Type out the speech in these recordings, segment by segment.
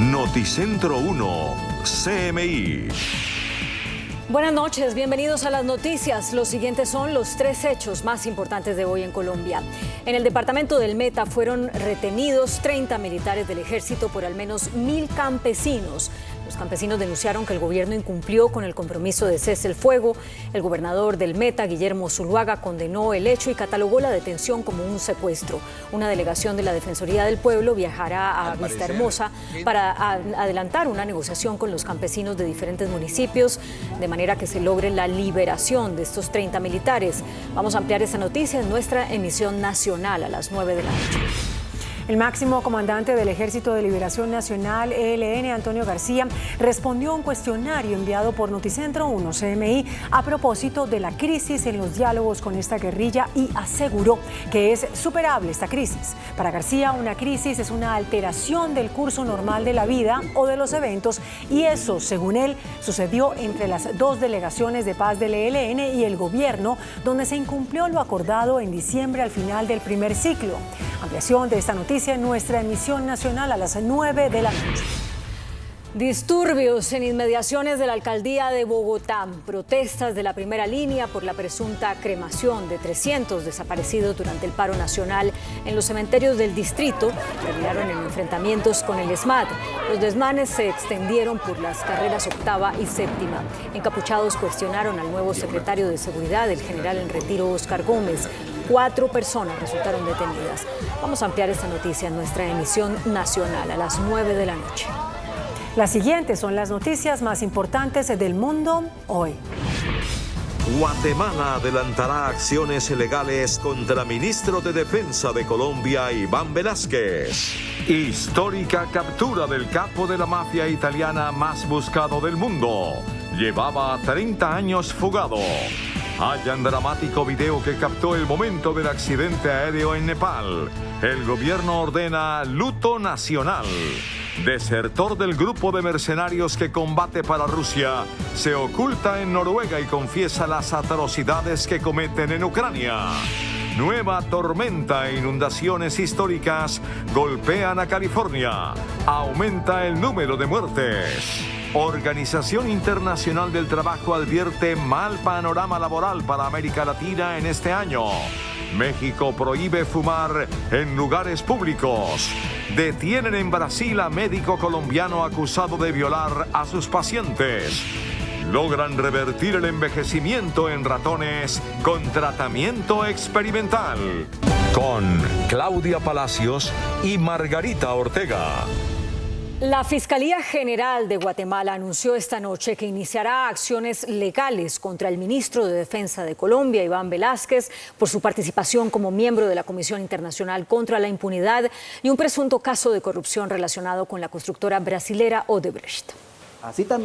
Noticentro 1, CMI. Buenas noches, bienvenidos a las noticias. Los siguientes son los 3 hechos más importantes de hoy en Colombia. En el departamento del Meta fueron retenidos 30 militares del ejército por al menos 1.000 campesinos. Los campesinos denunciaron que el gobierno incumplió con el compromiso de cese el fuego. El gobernador del Meta, Guillermo Zuluaga, condenó el hecho y catalogó la detención como un secuestro. Una delegación de la Defensoría del Pueblo viajará a Vistahermosa para adelantar una negociación con los campesinos de diferentes municipios, de manera que se logre la liberación de estos 30 militares. Vamos a ampliar esta noticia en nuestra emisión nacional a las 9 de la noche. El máximo comandante del Ejército de Liberación Nacional, ELN, Antonio García, respondió a un cuestionario enviado por Noticentro 1 CMI a propósito de la crisis en los diálogos con esta guerrilla y aseguró que es superable esta crisis. Para García, una crisis es una alteración del curso normal de la vida o de los eventos, y eso, según él, sucedió entre las 2 delegaciones de paz del ELN y el gobierno, donde se incumplió lo acordado en diciembre al final del primer ciclo. Ampliación de esta noticia en nuestra emisión nacional a las 9 de la noche. Disturbios en inmediaciones de la alcaldía de Bogotá. Protestas de la primera línea por la presunta cremación de 300 desaparecidos durante el paro nacional en los cementerios del distrito terminaron en enfrentamientos con el ESMAD. Los desmanes se extendieron por las carreras 8ª y 7ª. Encapuchados cuestionaron al nuevo secretario de Seguridad, el general en retiro Oscar Gómez. 4 personas resultaron detenidas. Vamos a ampliar esta noticia en nuestra emisión nacional a las 9 de la noche. Las siguientes son las noticias más importantes del mundo hoy. Guatemala adelantará acciones legales contra el ministro de Defensa de Colombia, Iván Velásquez. Histórica captura del capo de la mafia italiana más buscado del mundo. Llevaba 30 años fugado. Hallan dramático video que captó el momento del accidente aéreo en Nepal. El gobierno ordena luto nacional. Desertor del grupo de mercenarios que combate para Rusia, se oculta en Noruega y confiesa las atrocidades que cometen en Ucrania. Nueva tormenta e inundaciones históricas golpean a California. Aumenta el número de muertes. Organización Internacional del Trabajo advierte mal panorama laboral para América Latina en este año. México prohíbe fumar en lugares públicos. Detienen en Brasil a médico colombiano acusado de violar a sus pacientes. Logran revertir el envejecimiento en ratones con tratamiento experimental. Con Claudia Palacios y Margarita Ortega. La Fiscalía General de Guatemala anunció esta noche que iniciará acciones legales contra el ministro de Defensa de Colombia, Iván Velásquez, por su participación como miembro de la Comisión Internacional contra la Impunidad y un presunto caso de corrupción relacionado con la constructora brasilera Odebrecht.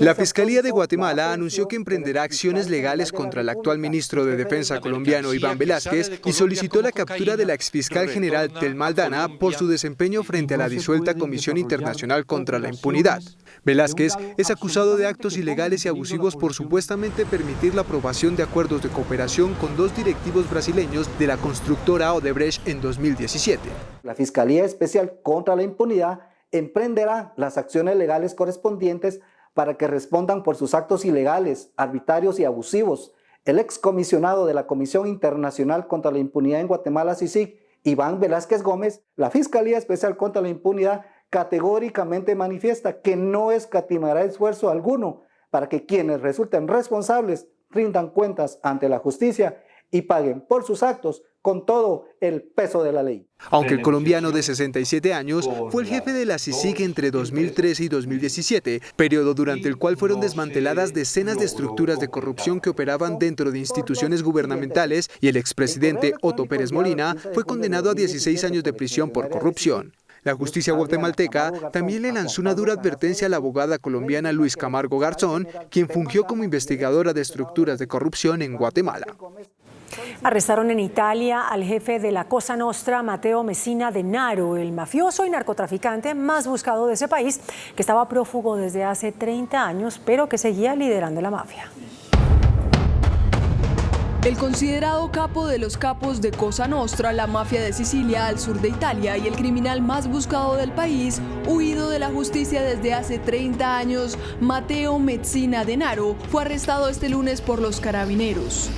La Fiscalía de Guatemala anunció que emprenderá acciones legales contra el actual ministro de Defensa colombiano Iván Velásquez y solicitó la captura de la exfiscal general Thelma Aldana por su desempeño frente a la disuelta Comisión Internacional contra la Impunidad. Velásquez es acusado de actos ilegales y abusivos por supuestamente permitir la aprobación de acuerdos de cooperación con 2 directivos brasileños de la constructora Odebrecht en 2017. La Fiscalía Especial contra la Impunidad emprenderá las acciones legales correspondientes para que respondan por sus actos ilegales, arbitrarios y abusivos. El excomisionado de la Comisión Internacional contra la Impunidad en Guatemala, CICIG, Iván Velásquez Gómez, la Fiscalía Especial contra la Impunidad categóricamente manifiesta que no escatimará esfuerzo alguno para que quienes resulten responsables rindan cuentas ante la justicia y paguen por sus actos con todo el peso de la ley. Aunque el colombiano de 67 años fue el jefe de la CICIG entre 2013 y 2017, periodo durante el cual fueron desmanteladas decenas de estructuras de corrupción que operaban dentro de instituciones gubernamentales, y el expresidente Otto Pérez Molina fue condenado a 16 años de prisión por corrupción. La justicia guatemalteca también le lanzó una dura advertencia a la abogada colombiana Luis Camargo Garzón, quien fungió como investigadora de estructuras de corrupción en Guatemala. Arrestaron en Italia al jefe de la Cosa Nostra, Matteo Messina Denaro, el mafioso y narcotraficante más buscado de ese país, que estaba prófugo desde hace 30 años, pero que seguía liderando la mafia. El considerado capo de los capos de Cosa Nostra, la mafia de Sicilia al sur de Italia y el criminal más buscado del país, huido de la justicia desde hace 30 años, Matteo Messina Denaro, fue arrestado este lunes por los carabineros.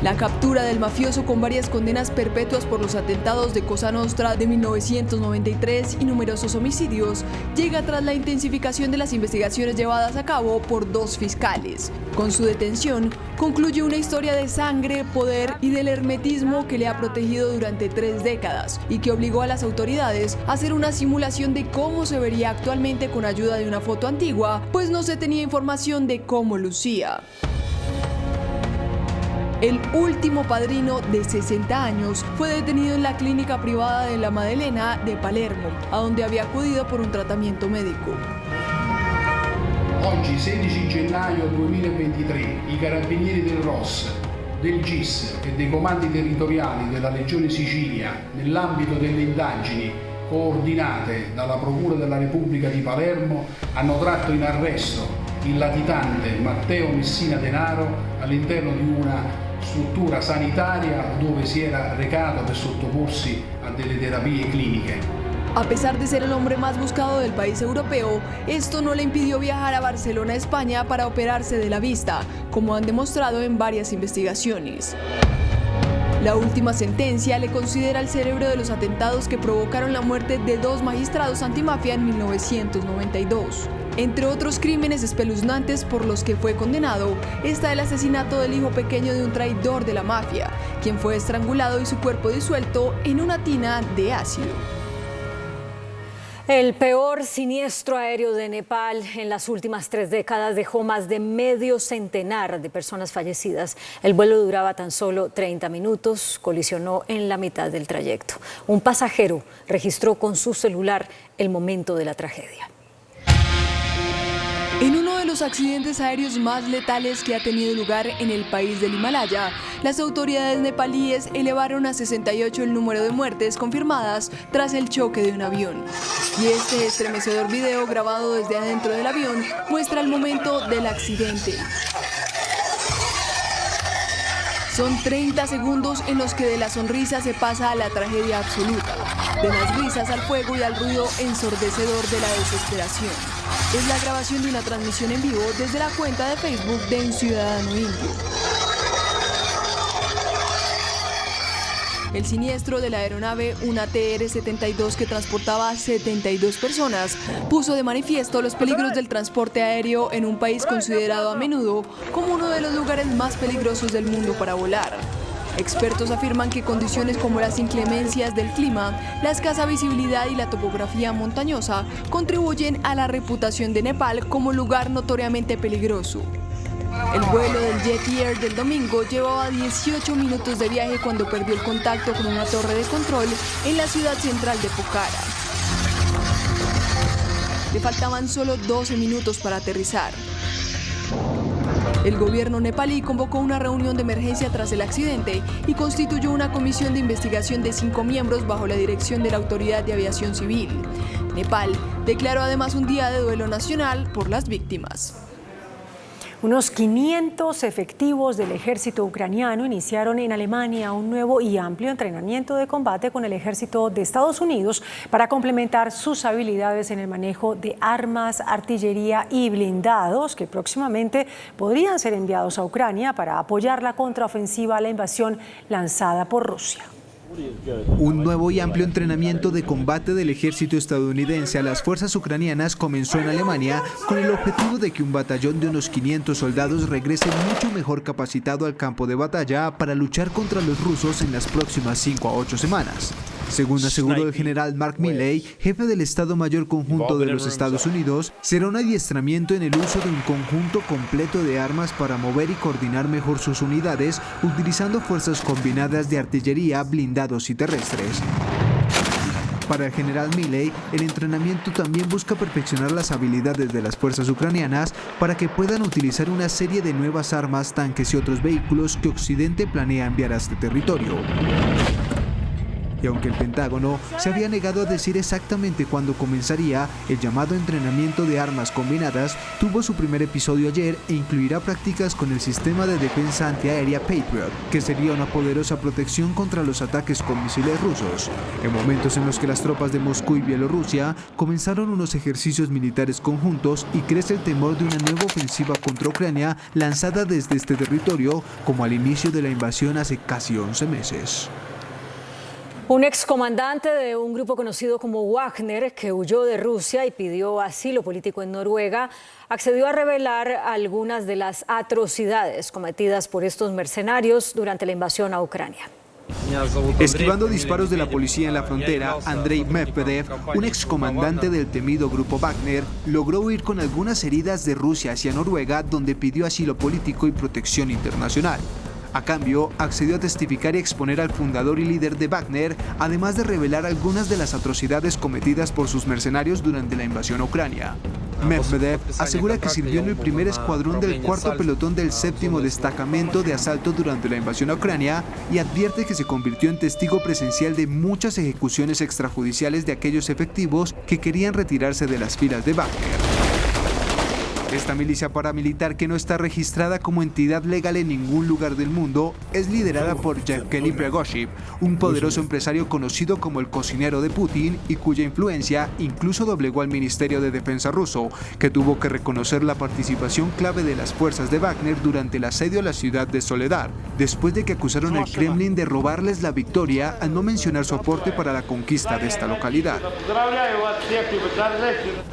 La captura del mafioso con varias condenas perpetuas por los atentados de Cosa Nostra de 1993 y numerosos homicidios llega tras la intensificación de las investigaciones llevadas a cabo por 2 fiscales. Con su detención, concluye una historia de sangre, poder y del hermetismo que le ha protegido durante 3 décadas y que obligó a las autoridades a hacer una simulación de cómo se vería actualmente con ayuda de una foto antigua, pues no se tenía información de cómo lucía. El último padrino, de 60 años, fue detenido en la clínica privada de La Maddalena de Palermo, a donde había acudido por un tratamiento médico. Oggi, 16 gennaio 2023, i carabinieri del ROS, del GIS e dei comandi territoriali della Regione Sicilia, nell'ambito delle indagini coordinate dalla Procura della Repubblica di Palermo, hanno tratto in arresto il latitante Matteo Messina Denaro all'interno di una struttura sanitaria dove si era recato per sottoporsi a delle terapie cliniche. A pesar de ser el hombre más buscado del país europeo, esto no le impidió viajar a Barcelona, España, para operarse de la vista, como han demostrado en varias investigaciones. La última sentencia le considera el cerebro de los atentados que provocaron la muerte de 2 magistrados antimafia en 1992. Entre otros crímenes espeluznantes por los que fue condenado, está el asesinato del hijo pequeño de un traidor de la mafia, quien fue estrangulado y su cuerpo disuelto en una tina de ácido. El peor siniestro aéreo de Nepal en las últimas 3 décadas dejó más de medio centenar de personas fallecidas. El vuelo duraba tan solo 30 minutos, colisionó en la mitad del trayecto. Un pasajero registró con su celular el momento de la tragedia. En uno de los accidentes aéreos más letales que ha tenido lugar en el país del Himalaya, las autoridades nepalíes elevaron a 68 el número de muertes confirmadas tras el choque de un avión. Y este estremecedor video grabado desde adentro del avión muestra el momento del accidente. Son 30 segundos en los que de la sonrisa se pasa a la tragedia absoluta, de las risas al fuego y al ruido ensordecedor de la desesperación. Es la grabación de una transmisión en vivo desde la cuenta de Facebook de un ciudadano indio. El siniestro de la aeronave, una TR-72 que transportaba a 72 personas, puso de manifiesto los peligros del transporte aéreo en un país considerado a menudo como uno de los lugares más peligrosos del mundo para volar. Expertos afirman que condiciones como las inclemencias del clima, la escasa visibilidad y la topografía montañosa contribuyen a la reputación de Nepal como lugar notoriamente peligroso. El vuelo del Jet Air del domingo llevaba 18 minutos de viaje cuando perdió el contacto con una torre de control en la ciudad central de Pokhara. Le faltaban solo 12 minutos para aterrizar. El gobierno nepalí convocó una reunión de emergencia tras el accidente y constituyó una comisión de investigación de 5 miembros bajo la dirección de la Autoridad de Aviación Civil. Nepal declaró además un día de duelo nacional por las víctimas. Unos 500 efectivos del ejército ucraniano iniciaron en Alemania un nuevo y amplio entrenamiento de combate con el ejército de Estados Unidos para complementar sus habilidades en el manejo de armas, artillería y blindados que próximamente podrían ser enviados a Ucrania para apoyar la contraofensiva a la invasión lanzada por Rusia. Un nuevo y amplio entrenamiento de combate del ejército estadounidense a las fuerzas ucranianas comenzó en Alemania con el objetivo de que un batallón de unos 500 soldados regrese mucho mejor capacitado al campo de batalla para luchar contra los rusos en las próximas 5 a 8 semanas. Según aseguró el general Mark Milley, jefe del Estado Mayor Conjunto de los Estados Unidos, será un adiestramiento en el uso de un conjunto completo de armas para mover y coordinar mejor sus unidades, utilizando fuerzas combinadas de artillería, blindados y terrestres. Para el general Milley, el entrenamiento también busca perfeccionar las habilidades de las fuerzas ucranianas para que puedan utilizar una serie de nuevas armas, tanques y otros vehículos que Occidente planea enviar a este territorio. Y aunque el Pentágono se había negado a decir exactamente cuándo comenzaría, el llamado entrenamiento de armas combinadas tuvo su primer episodio ayer e incluirá prácticas con el sistema de defensa antiaérea Patriot, que sería una poderosa protección contra los ataques con misiles rusos. En momentos en los que las tropas de Moscú y Bielorrusia comenzaron unos ejercicios militares conjuntos y crece el temor de una nueva ofensiva contra Ucrania lanzada desde este territorio, como al inicio de la invasión hace casi 11 meses. Un excomandante de un grupo conocido como Wagner, que huyó de Rusia y pidió asilo político en Noruega, accedió a revelar algunas de las atrocidades cometidas por estos mercenarios durante la invasión a Ucrania. Esquivando disparos de la policía en la frontera, Andrei Medvedev, un excomandante del temido grupo Wagner, logró huir con algunas heridas de Rusia hacia Noruega, donde pidió asilo político y protección internacional. A cambio, accedió a testificar y exponer al fundador y líder de Wagner, además de revelar algunas de las atrocidades cometidas por sus mercenarios durante la invasión a Ucrania. Medvedev asegura que sirvió en el primer escuadrón del 4º pelotón del 7º destacamento de asalto durante la invasión a Ucrania y advierte que se convirtió en testigo presencial de muchas ejecuciones extrajudiciales de aquellos efectivos que querían retirarse de las filas de Wagner. Esta milicia paramilitar, que no está registrada como entidad legal en ningún lugar del mundo, es liderada por Yevgeny Prigozhin, un poderoso empresario conocido como el cocinero de Putin y cuya influencia incluso doblegó al Ministerio de Defensa ruso, que tuvo que reconocer la participación clave de las fuerzas de Wagner durante el asedio a la ciudad de Soledar, después de que acusaron al Kremlin de robarles la victoria al no mencionar su aporte para la conquista de esta localidad.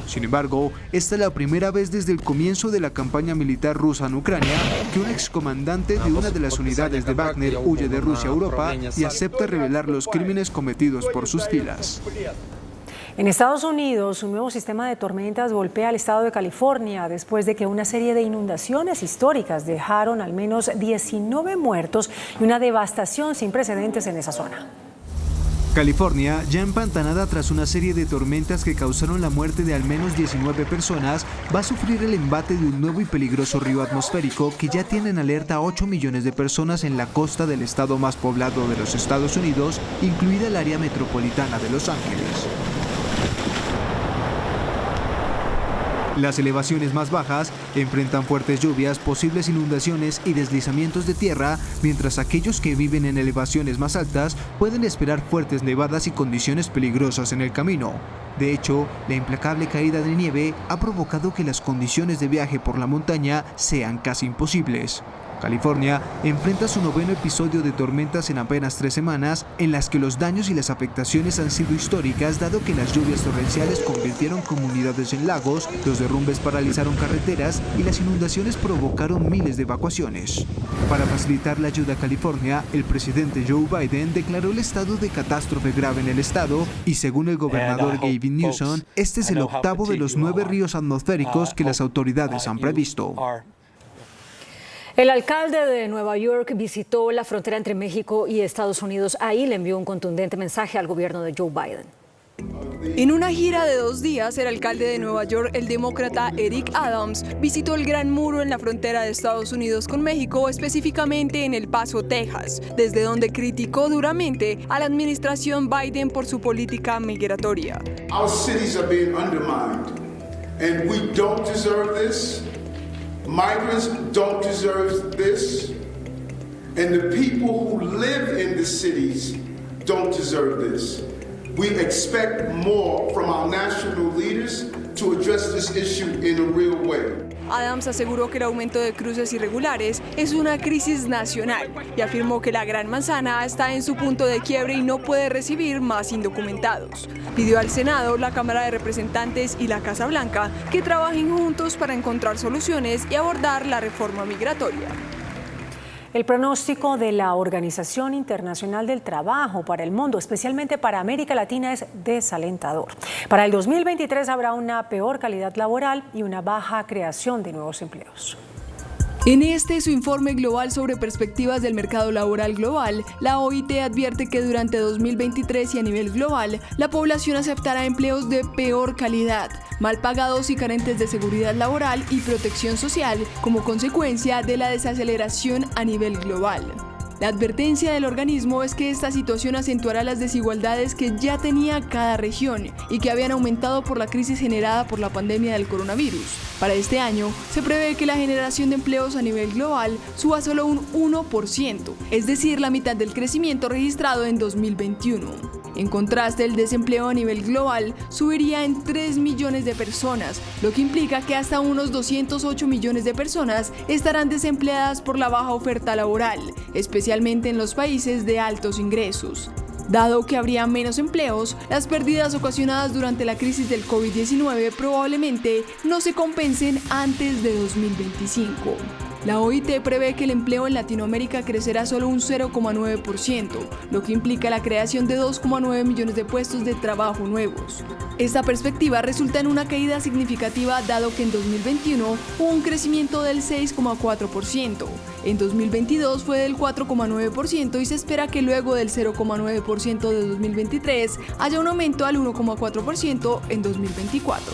Sin embargo, esta es la primera vez desde el comienzo de la campaña militar rusa en Ucrania que un excomandante de una de las unidades de Wagner huye de Rusia a Europa y acepta revelar los crímenes cometidos por sus filas. En Estados Unidos, un nuevo sistema de tormentas golpea al estado de California después de que una serie de inundaciones históricas dejaron al menos 19 muertos y una devastación sin precedentes en esa zona. California, ya empantanada tras una serie de tormentas que causaron la muerte de al menos 19 personas, va a sufrir el embate de un nuevo y peligroso río atmosférico que ya tiene en alerta a 8 millones de personas en la costa del estado más poblado de los Estados Unidos, incluida el área metropolitana de Los Ángeles. Las elevaciones más bajas enfrentan fuertes lluvias, posibles inundaciones y deslizamientos de tierra, mientras aquellos que viven en elevaciones más altas pueden esperar fuertes nevadas y condiciones peligrosas en el camino. De hecho, la implacable caída de nieve ha provocado que las condiciones de viaje por la montaña sean casi imposibles. California enfrenta su 9º episodio de tormentas en apenas 3 semanas, en las que los daños y las afectaciones han sido históricas, dado que las lluvias torrenciales convirtieron comunidades en lagos, los derrumbes paralizaron carreteras y las inundaciones provocaron miles de evacuaciones. Para facilitar la ayuda a California, el presidente Joe Biden declaró el estado de catástrofe grave en el estado y, según el gobernador Gavin Newsom, este es el 8º de los 9 ríos atmosféricos que las autoridades han previsto. El alcalde de Nueva York visitó la frontera entre México y Estados Unidos. Ahí le envió un contundente mensaje al gobierno de Joe Biden. En una gira de 2 días, el alcalde de Nueva York, el demócrata Eric Adams, visitó el Gran Muro en la frontera de Estados Unidos con México, específicamente en El Paso, Texas, desde donde criticó duramente a la administración Biden por su política migratoria. Our cities are being undermined, and we don't deserve this. Migrants don't deserve this, and the people who live in the cities don't deserve this. We expect more from our national leaders to address this issue in a real way. Adams aseguró que el aumento de cruces irregulares es una crisis nacional y afirmó que la Gran Manzana está en su punto de quiebre y no puede recibir más indocumentados. Pidió al Senado, la Cámara de Representantes y la Casa Blanca que trabajen juntos para encontrar soluciones y abordar la reforma migratoria. El pronóstico de la Organización Internacional del Trabajo para el mundo, especialmente para América Latina, es desalentador. Para el 2023 habrá una peor calidad laboral y una baja creación de nuevos empleos. En su informe global sobre perspectivas del mercado laboral global, la OIT advierte que durante 2023 y a nivel global, la población aceptará empleos de peor calidad, mal pagados y carentes de seguridad laboral y protección social como consecuencia de la desaceleración a nivel global. La advertencia del organismo es que esta situación acentuará las desigualdades que ya tenía cada región y que habían aumentado por la crisis generada por la pandemia del coronavirus. Para este año, se prevé que la generación de empleos a nivel global suba solo un 1%, es decir, la mitad del crecimiento registrado en 2021. En contraste, el desempleo a nivel global subiría en 3 millones de personas, lo que implica que hasta unos 208 millones de personas estarán desempleadas por la baja oferta laboral, especialmente en los países de altos ingresos. Dado que habría menos empleos, las pérdidas ocasionadas durante la crisis del COVID-19 probablemente no se compensen antes de 2025. La OIT prevé que el empleo en Latinoamérica crecerá solo un 0,9%, lo que implica la creación de 2,9 millones de puestos de trabajo nuevos. Esta perspectiva resulta en una caída significativa dado que en 2021 hubo un crecimiento del 6,4%, en 2022 fue del 4,9% y se espera que luego del 0,9% de 2023 haya un aumento al 1,4% en 2024.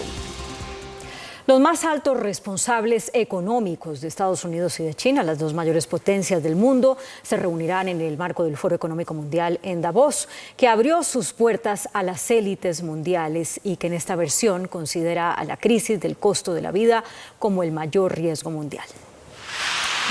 Los más altos responsables económicos de Estados Unidos y de China, las dos mayores potencias del mundo, se reunirán en el marco del Foro Económico Mundial en Davos, que abrió sus puertas a las élites mundiales y que en esta versión considera a la crisis del costo de la vida como el mayor riesgo mundial.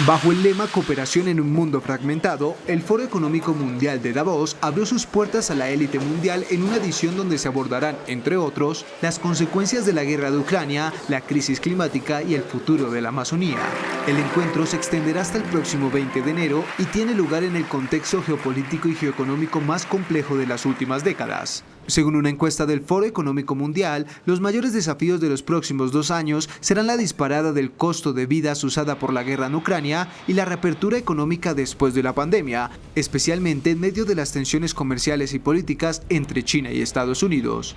Bajo el lema Cooperación en un mundo fragmentado, el Foro Económico Mundial de Davos abrió sus puertas a la élite mundial en una edición donde se abordarán, entre otros, las consecuencias de la guerra de Ucrania, la crisis climática y el futuro de la Amazonía. El encuentro se extenderá hasta el próximo 20 de enero y tiene lugar en el contexto geopolítico y geoeconómico más complejo de las últimas décadas. Según una encuesta del Foro Económico Mundial, los mayores desafíos de los próximos 2 años serán la disparada del costo de vidas usada por la guerra en Ucrania y la reapertura económica después de la pandemia, especialmente en medio de las tensiones comerciales y políticas entre China y Estados Unidos.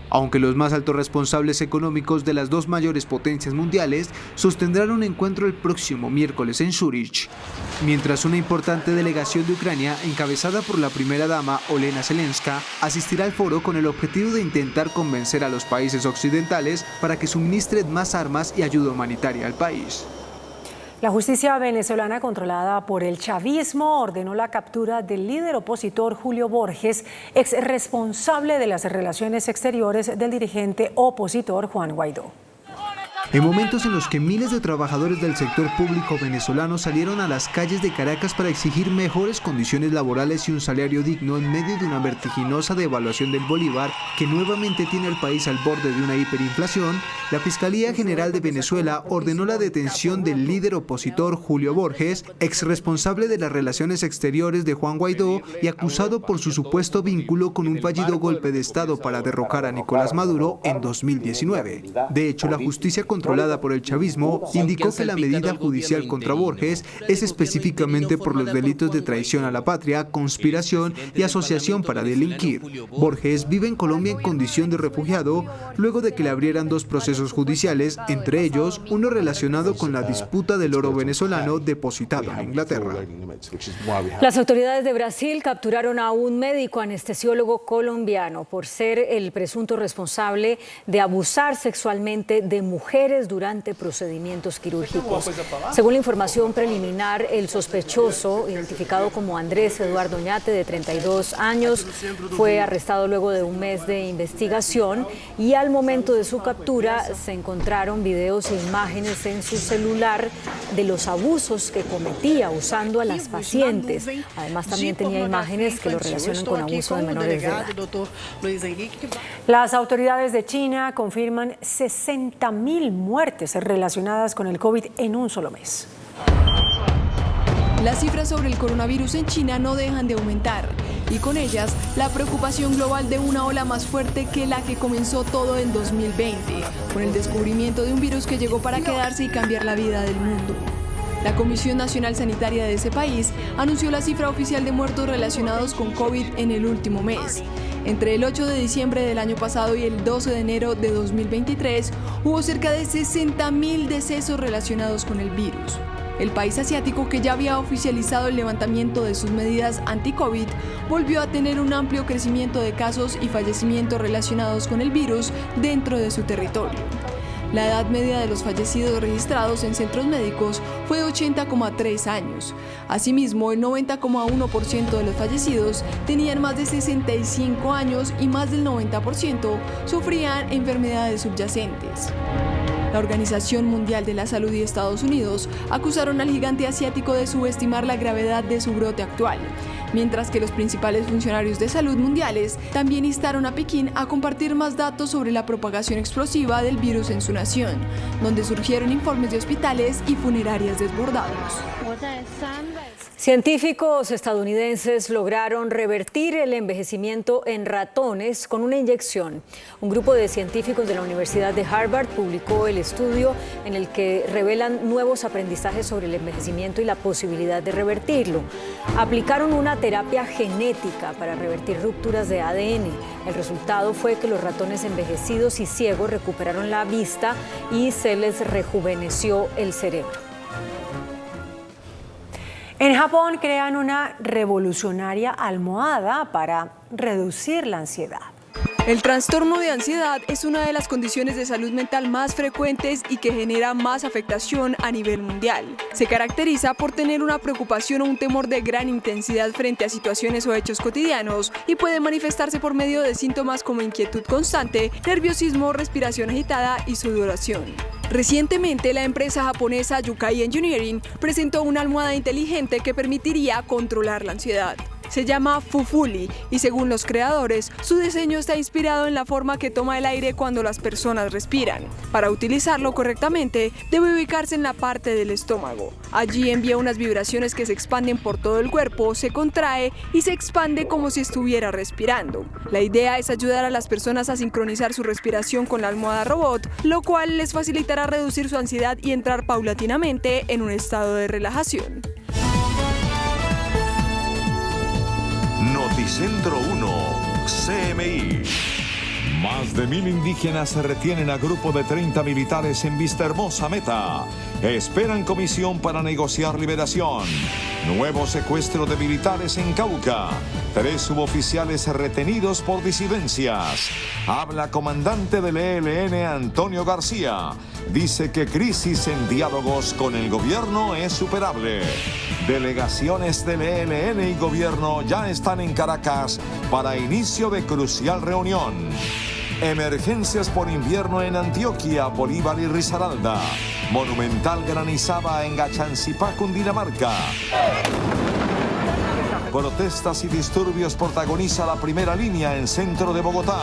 Aunque los más altos responsables económicos de las dos mayores potencias mundiales sostendrán un encuentro el próximo miércoles en Zúrich. Mientras una importante delegación de Ucrania, encabezada por la primera dama Olena Zelenska, asistirá al foro con el objetivo de intentar convencer a los países occidentales para que suministren más armas y ayuda humanitaria al país. La justicia venezolana controlada por el chavismo ordenó la captura del líder opositor Julio Borges, ex responsable de las relaciones exteriores del dirigente opositor Juan Guaidó. En momentos en los que miles de trabajadores del sector público venezolano salieron a las calles de Caracas para exigir mejores condiciones laborales y un salario digno en medio de una vertiginosa devaluación del bolívar que nuevamente tiene al país al borde de una hiperinflación, la Fiscalía General de Venezuela ordenó la detención del líder opositor Julio Borges, ex responsable de las relaciones exteriores de Juan Guaidó y acusado por su supuesto vínculo con un fallido golpe de Estado para derrocar a Nicolás Maduro en 2019. De hecho, la justicia controlada por el chavismo indicó que la medida judicial contra Borges es específicamente por los delitos de traición a la patria, conspiración y asociación para delinquir. Borges vive en Colombia en condición de refugiado luego de que le abrieran 2 procesos judiciales, entre ellos uno relacionado con la disputa del oro venezolano depositado en Inglaterra. Las autoridades de Brasil capturaron a un médico anestesiólogo colombiano por ser el presunto responsable de abusar sexualmente de mujeres durante procedimientos quirúrgicos. Según la información preliminar, el sospechoso, identificado como Andrés Eduardo Oñate, de 32 años, fue arrestado luego de un mes de investigación y al momento de su captura se encontraron videos e imágenes en su celular de los abusos que cometía usando a las pacientes. Además, también tenía imágenes que lo relacionan con abuso de menores de edad. Las autoridades de China confirman 60.000 muertes relacionadas con el COVID en un solo mes. Las cifras sobre el coronavirus en China no dejan de aumentar y con ellas la preocupación global de una ola más fuerte que la que comenzó todo en 2020, con el descubrimiento de un virus que llegó para quedarse y cambiar la vida del mundo. La Comisión Nacional Sanitaria de ese país anunció la cifra oficial de muertos relacionados con COVID en el último mes. Entre el 8 de diciembre del año pasado y el 12 de enero de 2023, hubo cerca de 60.000 decesos relacionados con el virus. El país asiático, que ya había oficializado el levantamiento de sus medidas anti-COVID, volvió a tener un amplio crecimiento de casos y fallecimientos relacionados con el virus dentro de su territorio. La edad media de los fallecidos registrados en centros médicos fue de 80,3 años. Asimismo, el 90,1% de los fallecidos tenían más de 65 años y más del 90% sufrían enfermedades subyacentes. La Organización Mundial de la Salud y Estados Unidos acusaron al gigante asiático de subestimar la gravedad de su brote actual, mientras que los principales funcionarios de salud mundiales también instaron a Pekín a compartir más datos sobre la propagación explosiva del virus en su nación, donde surgieron informes de hospitales y funerarias desbordados. Científicos estadounidenses lograron revertir el envejecimiento en ratones con una inyección. Un grupo de científicos de la Universidad de Harvard publicó el estudio en el que revelan nuevos aprendizajes sobre el envejecimiento y la posibilidad de revertirlo. Aplicaron una terapia genética para revertir rupturas de ADN. El resultado fue que los ratones envejecidos y ciegos recuperaron la vista y se les rejuveneció el cerebro. En Japón crean una revolucionaria almohada para reducir la ansiedad. El trastorno de ansiedad es una de las condiciones de salud mental más frecuentes y que genera más afectación a nivel mundial. Se caracteriza por tener una preocupación o un temor de gran intensidad frente a situaciones o hechos cotidianos y puede manifestarse por medio de síntomas como inquietud constante, nerviosismo, respiración agitada y sudoración. Recientemente, la empresa japonesa Yukai Engineering presentó una almohada inteligente que permitiría controlar la ansiedad. Se llama Fufuli y según los creadores, su diseño está inspirado en la forma que toma el aire cuando las personas respiran. Para utilizarlo correctamente, debe ubicarse en la parte del estómago. Allí envía unas vibraciones que se expanden por todo el cuerpo, se contrae y se expande como si estuviera respirando. La idea es ayudar a las personas a sincronizar su respiración con la almohada robot, lo cual les facilitará reducir su ansiedad y entrar paulatinamente en un estado de relajación. Noticentro 1, CMI. Más de 1,000 indígenas se retienen a grupo de 30 militares en Vistahermosa, Meta. Esperan comisión para negociar liberación. Nuevo secuestro de militares en Cauca. 3 suboficiales retenidos por disidencias. Habla comandante del ELN, Antonio García. Dice que crisis en diálogos con el gobierno es superable. Delegaciones del ELN y gobierno ya están en Caracas para inicio de crucial reunión. Emergencias por invierno en Antioquia, Bolívar y Risaralda. Monumental granizada en Gachancipá, Cundinamarca. Protestas y disturbios protagoniza la primera línea en centro de Bogotá.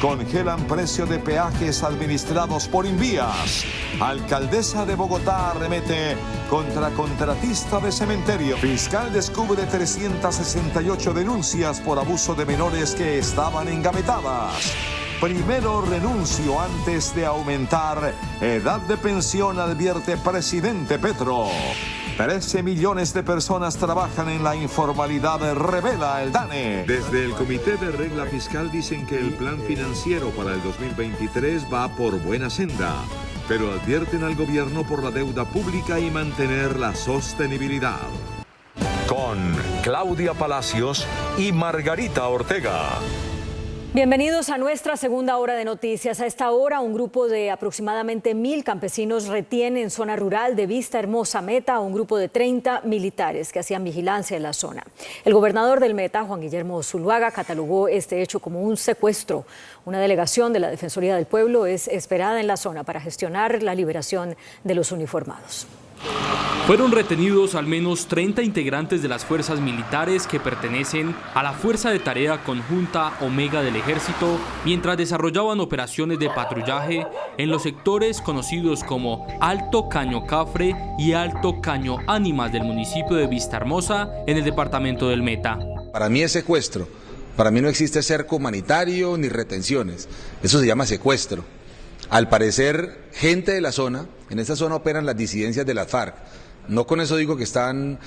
Congelan precio de peajes administrados por Invías. Alcaldesa de Bogotá arremete contra contratista de cementerio. Fiscal descubre 368 denuncias por abuso de menores que estaban engavetadas. Primero renuncio antes de aumentar edad de pensión, advierte presidente Petro. 13 millones de personas trabajan en la informalidad, revela el DANE. Desde el Comité de Regla Fiscal dicen que el plan financiero para el 2023 va por buena senda, pero advierten al gobierno por la deuda pública y mantener la sostenibilidad. Con Claudia Palacios y Margarita Ortega. Bienvenidos a nuestra segunda hora de noticias. A esta hora, un grupo de aproximadamente 1,000 campesinos retiene en zona rural de Vistahermosa, Meta, a un grupo de 30 militares que hacían vigilancia en la zona. El gobernador del Meta, Juan Guillermo Zuluaga, catalogó este hecho como un secuestro. Una delegación de la Defensoría del Pueblo es esperada en la zona para gestionar la liberación de los uniformados. Fueron retenidos al menos 30 integrantes de las fuerzas militares que pertenecen a la Fuerza de Tarea Conjunta Omega del Ejército mientras desarrollaban operaciones de patrullaje en los sectores conocidos como Alto Caño Cafre y Alto Caño Ánimas del municipio de Vistahermosa en el departamento del Meta. Para mí es secuestro. Para mí no existe cerco humanitario ni retenciones. Eso se llama secuestro. Al parecer, gente de la zona, en esta zona operan las disidencias de las FARC. No con eso digo que están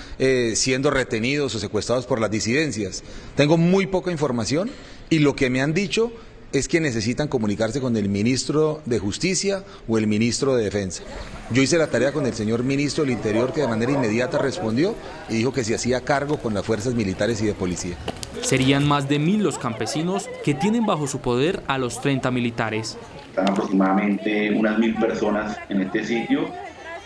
siendo retenidos o secuestrados por las disidencias. Tengo muy poca información y lo que me han dicho es que necesitan comunicarse con el ministro de Justicia o el ministro de Defensa. Yo hice la tarea con el señor ministro del Interior, que de manera inmediata respondió y dijo que se hacía cargo con las fuerzas militares y de policía. Serían más de 1,000 los campesinos que tienen bajo su poder a los 30 militares. están aproximadamente unas 1000 personas en este sitio,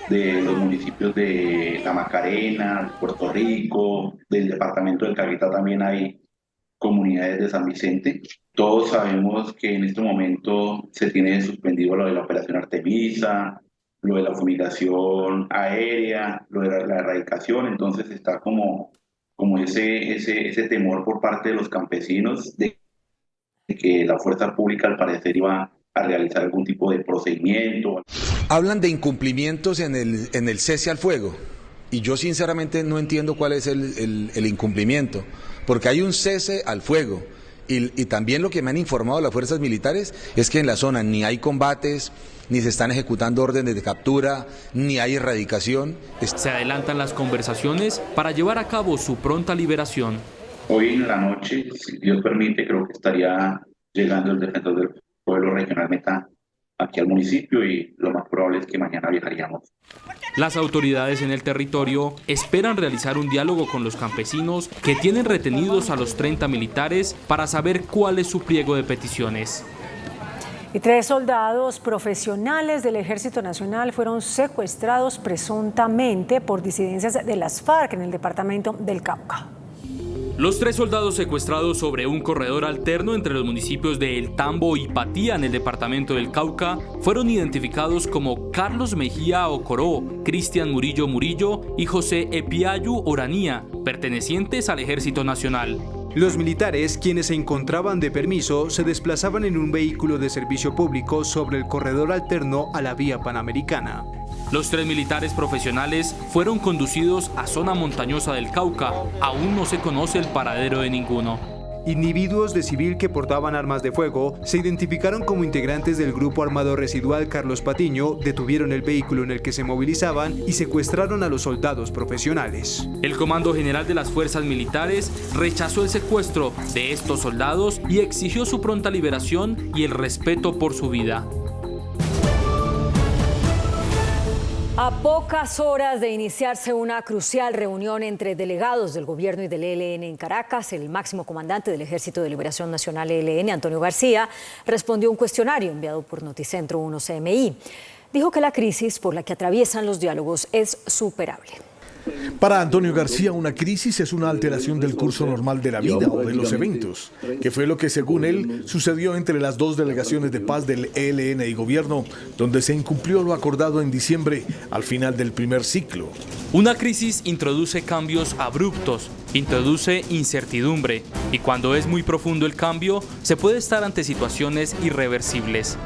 de los municipios de La Macarena, Puerto Rico, del departamento del Caquetá también hay comunidades de San Vicente. Todos sabemos que en este momento se tiene suspendido lo de la operación Artemisa, lo de la fumigación aérea, lo de la erradicación, entonces está como ese temor por parte de los campesinos de que la fuerza pública al parecer iba a realizar algún tipo de procedimiento. Hablan de incumplimientos en el cese al fuego y yo sinceramente no entiendo cuál es el incumplimiento, porque hay un cese al fuego y también lo que me han informado las fuerzas militares es que en la zona ni hay combates, ni se están ejecutando órdenes de captura, ni hay erradicación. Se adelantan las conversaciones para llevar a cabo su pronta liberación. Hoy en la noche, si Dios permite, creo que estaría llegando el defensor del pueblo regional Meta aquí al municipio y lo más probable es que mañana viajaríamos. Las autoridades en el territorio esperan realizar un diálogo con los campesinos que tienen retenidos a los 30 militares para saber cuál es su pliego de peticiones. Y 3 soldados profesionales del Ejército Nacional fueron secuestrados presuntamente por disidencias de las FARC en el departamento del Cauca. Los 3 soldados secuestrados sobre un corredor alterno entre los municipios de El Tambo y Patía en el departamento del Cauca fueron identificados como Carlos Mejía Ocoró, Cristian Murillo Murillo y José Epiayu Oranía, pertenecientes al Ejército Nacional. Los militares, quienes se encontraban de permiso, se desplazaban en un vehículo de servicio público sobre el corredor alterno a la vía panamericana. Los 3 militares profesionales fueron conducidos a zona montañosa del Cauca. Aún no se conoce el paradero de ninguno. Individuos de civil que portaban armas de fuego se identificaron como integrantes del grupo armado residual Carlos Patiño, detuvieron el vehículo en el que se movilizaban y secuestraron a los soldados profesionales. El Comando General de las Fuerzas Militares rechazó el secuestro de estos soldados y exigió su pronta liberación y el respeto por su vida. A pocas horas de iniciarse una crucial reunión entre delegados del gobierno y del ELN en Caracas, el máximo comandante del Ejército de Liberación Nacional ELN, Antonio García, respondió a un cuestionario enviado por Noticentro 1 CMI. Dijo que la crisis por la que atraviesan los diálogos es superable. Para Antonio García, una crisis es una alteración del curso normal de la vida o de los eventos, que fue lo que, según él, sucedió entre las 2 delegaciones de paz del ELN y gobierno, donde se incumplió lo acordado en diciembre, al final del primer ciclo. Una crisis introduce cambios abruptos, introduce incertidumbre, y cuando es muy profundo el cambio, se puede estar ante situaciones irreversibles.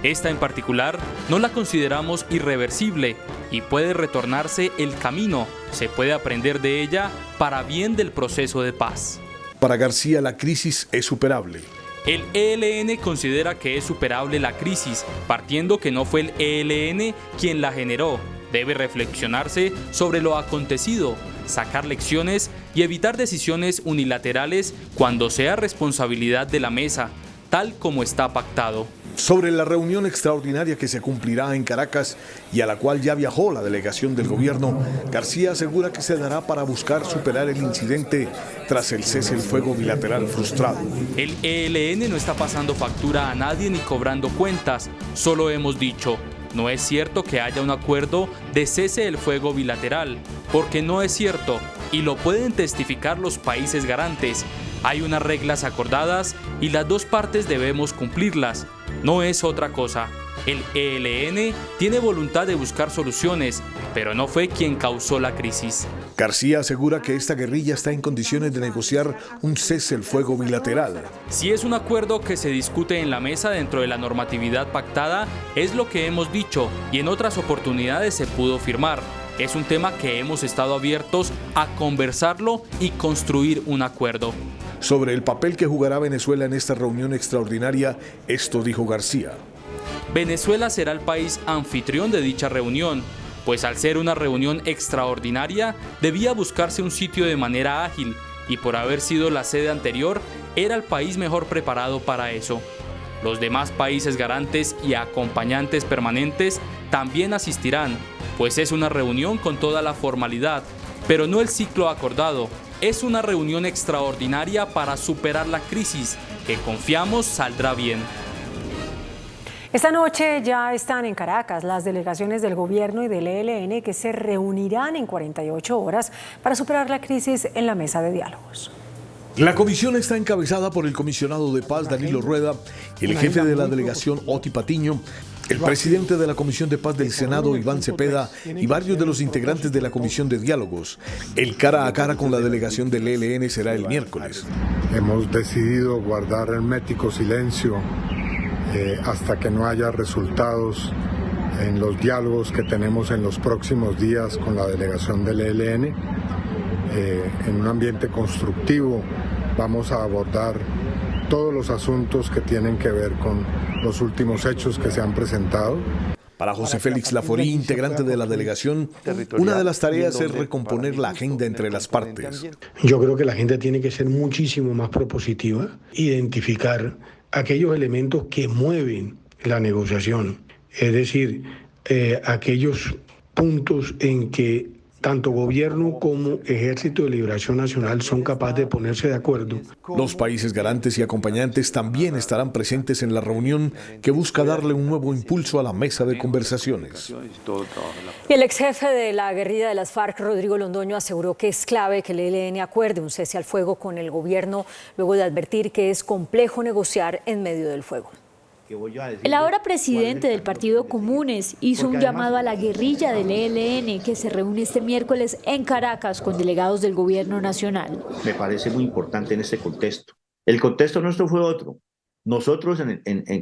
Esta en particular no la consideramos irreversible y puede retornarse el camino, se puede aprender de ella para bien del proceso de paz. Para García la crisis es superable. El ELN considera que es superable la crisis, partiendo que no fue el ELN quien la generó. Debe reflexionarse sobre lo acontecido, sacar lecciones y evitar decisiones unilaterales cuando sea responsabilidad de la mesa, tal como está pactado. Sobre la reunión extraordinaria que se cumplirá en Caracas y a la cual ya viajó la delegación del gobierno, García asegura que se dará para buscar superar el incidente tras el cese el fuego bilateral frustrado. El ELN no está pasando factura a nadie ni cobrando cuentas, solo hemos dicho, no es cierto que haya un acuerdo de cese el fuego bilateral, porque no es cierto y lo pueden testificar los países garantes. Hay unas reglas acordadas y las 2 partes debemos cumplirlas. No es otra cosa. El ELN tiene voluntad de buscar soluciones, pero no fue quien causó la crisis. García asegura que esta guerrilla está en condiciones de negociar un cese el fuego bilateral. Si es un acuerdo que se discute en la mesa dentro de la normatividad pactada, es lo que hemos dicho y en otras oportunidades se pudo firmar. Es un tema que hemos estado abiertos a conversarlo y construir un acuerdo. Sobre el papel que jugará Venezuela en esta reunión extraordinaria, esto dijo García. Venezuela será el país anfitrión de dicha reunión, pues al ser una reunión extraordinaria, debía buscarse un sitio de manera ágil y por haber sido la sede anterior, era el país mejor preparado para eso. Los demás países garantes y acompañantes permanentes también asistirán, pues es una reunión con toda la formalidad, pero no el ciclo acordado. Es una reunión extraordinaria para superar la crisis, que confiamos saldrá bien. Esta noche ya están en Caracas las delegaciones del gobierno y del ELN que se reunirán en 48 horas para superar la crisis en la mesa de diálogos. La comisión está encabezada por el comisionado de paz Danilo Rueda, el jefe de la delegación Oti Patiño, el presidente de la Comisión de Paz del Senado Iván Cepeda y varios de los integrantes de la Comisión de Diálogos. El cara a cara con la delegación del ELN será el miércoles. Hemos decidido guardar hermético silencio hasta que no haya resultados en los diálogos que tenemos en los próximos días con la delegación del ELN. En un ambiente constructivo vamos a abordar todos los asuntos que tienen que ver con los últimos hechos que se han presentado. Para José Félix Laforí, integrante de la delegación, una de las tareas es recomponer la agenda entre las partes. Yo creo que la agenda tiene que ser muchísimo más propositiva, identificar aquellos elementos que mueven la negociación, es decir, aquellos puntos en que tanto gobierno como Ejército de Liberación Nacional son capaces de ponerse de acuerdo. Los países garantes y acompañantes también estarán presentes en la reunión que busca darle un nuevo impulso a la mesa de conversaciones. Y el ex jefe de la guerrilla de las FARC, Rodrigo Londoño, aseguró que es clave que el ELN acuerde un cese al fuego con el gobierno, luego de advertir que es complejo negociar en medio del fuego. El ahora presidente del Partido Comunes hizo un llamado a la guerrilla del ELN que se reúne este miércoles en Caracas con delegados del gobierno nacional. Me parece muy importante en este contexto. El contexto nuestro fue otro. Nosotros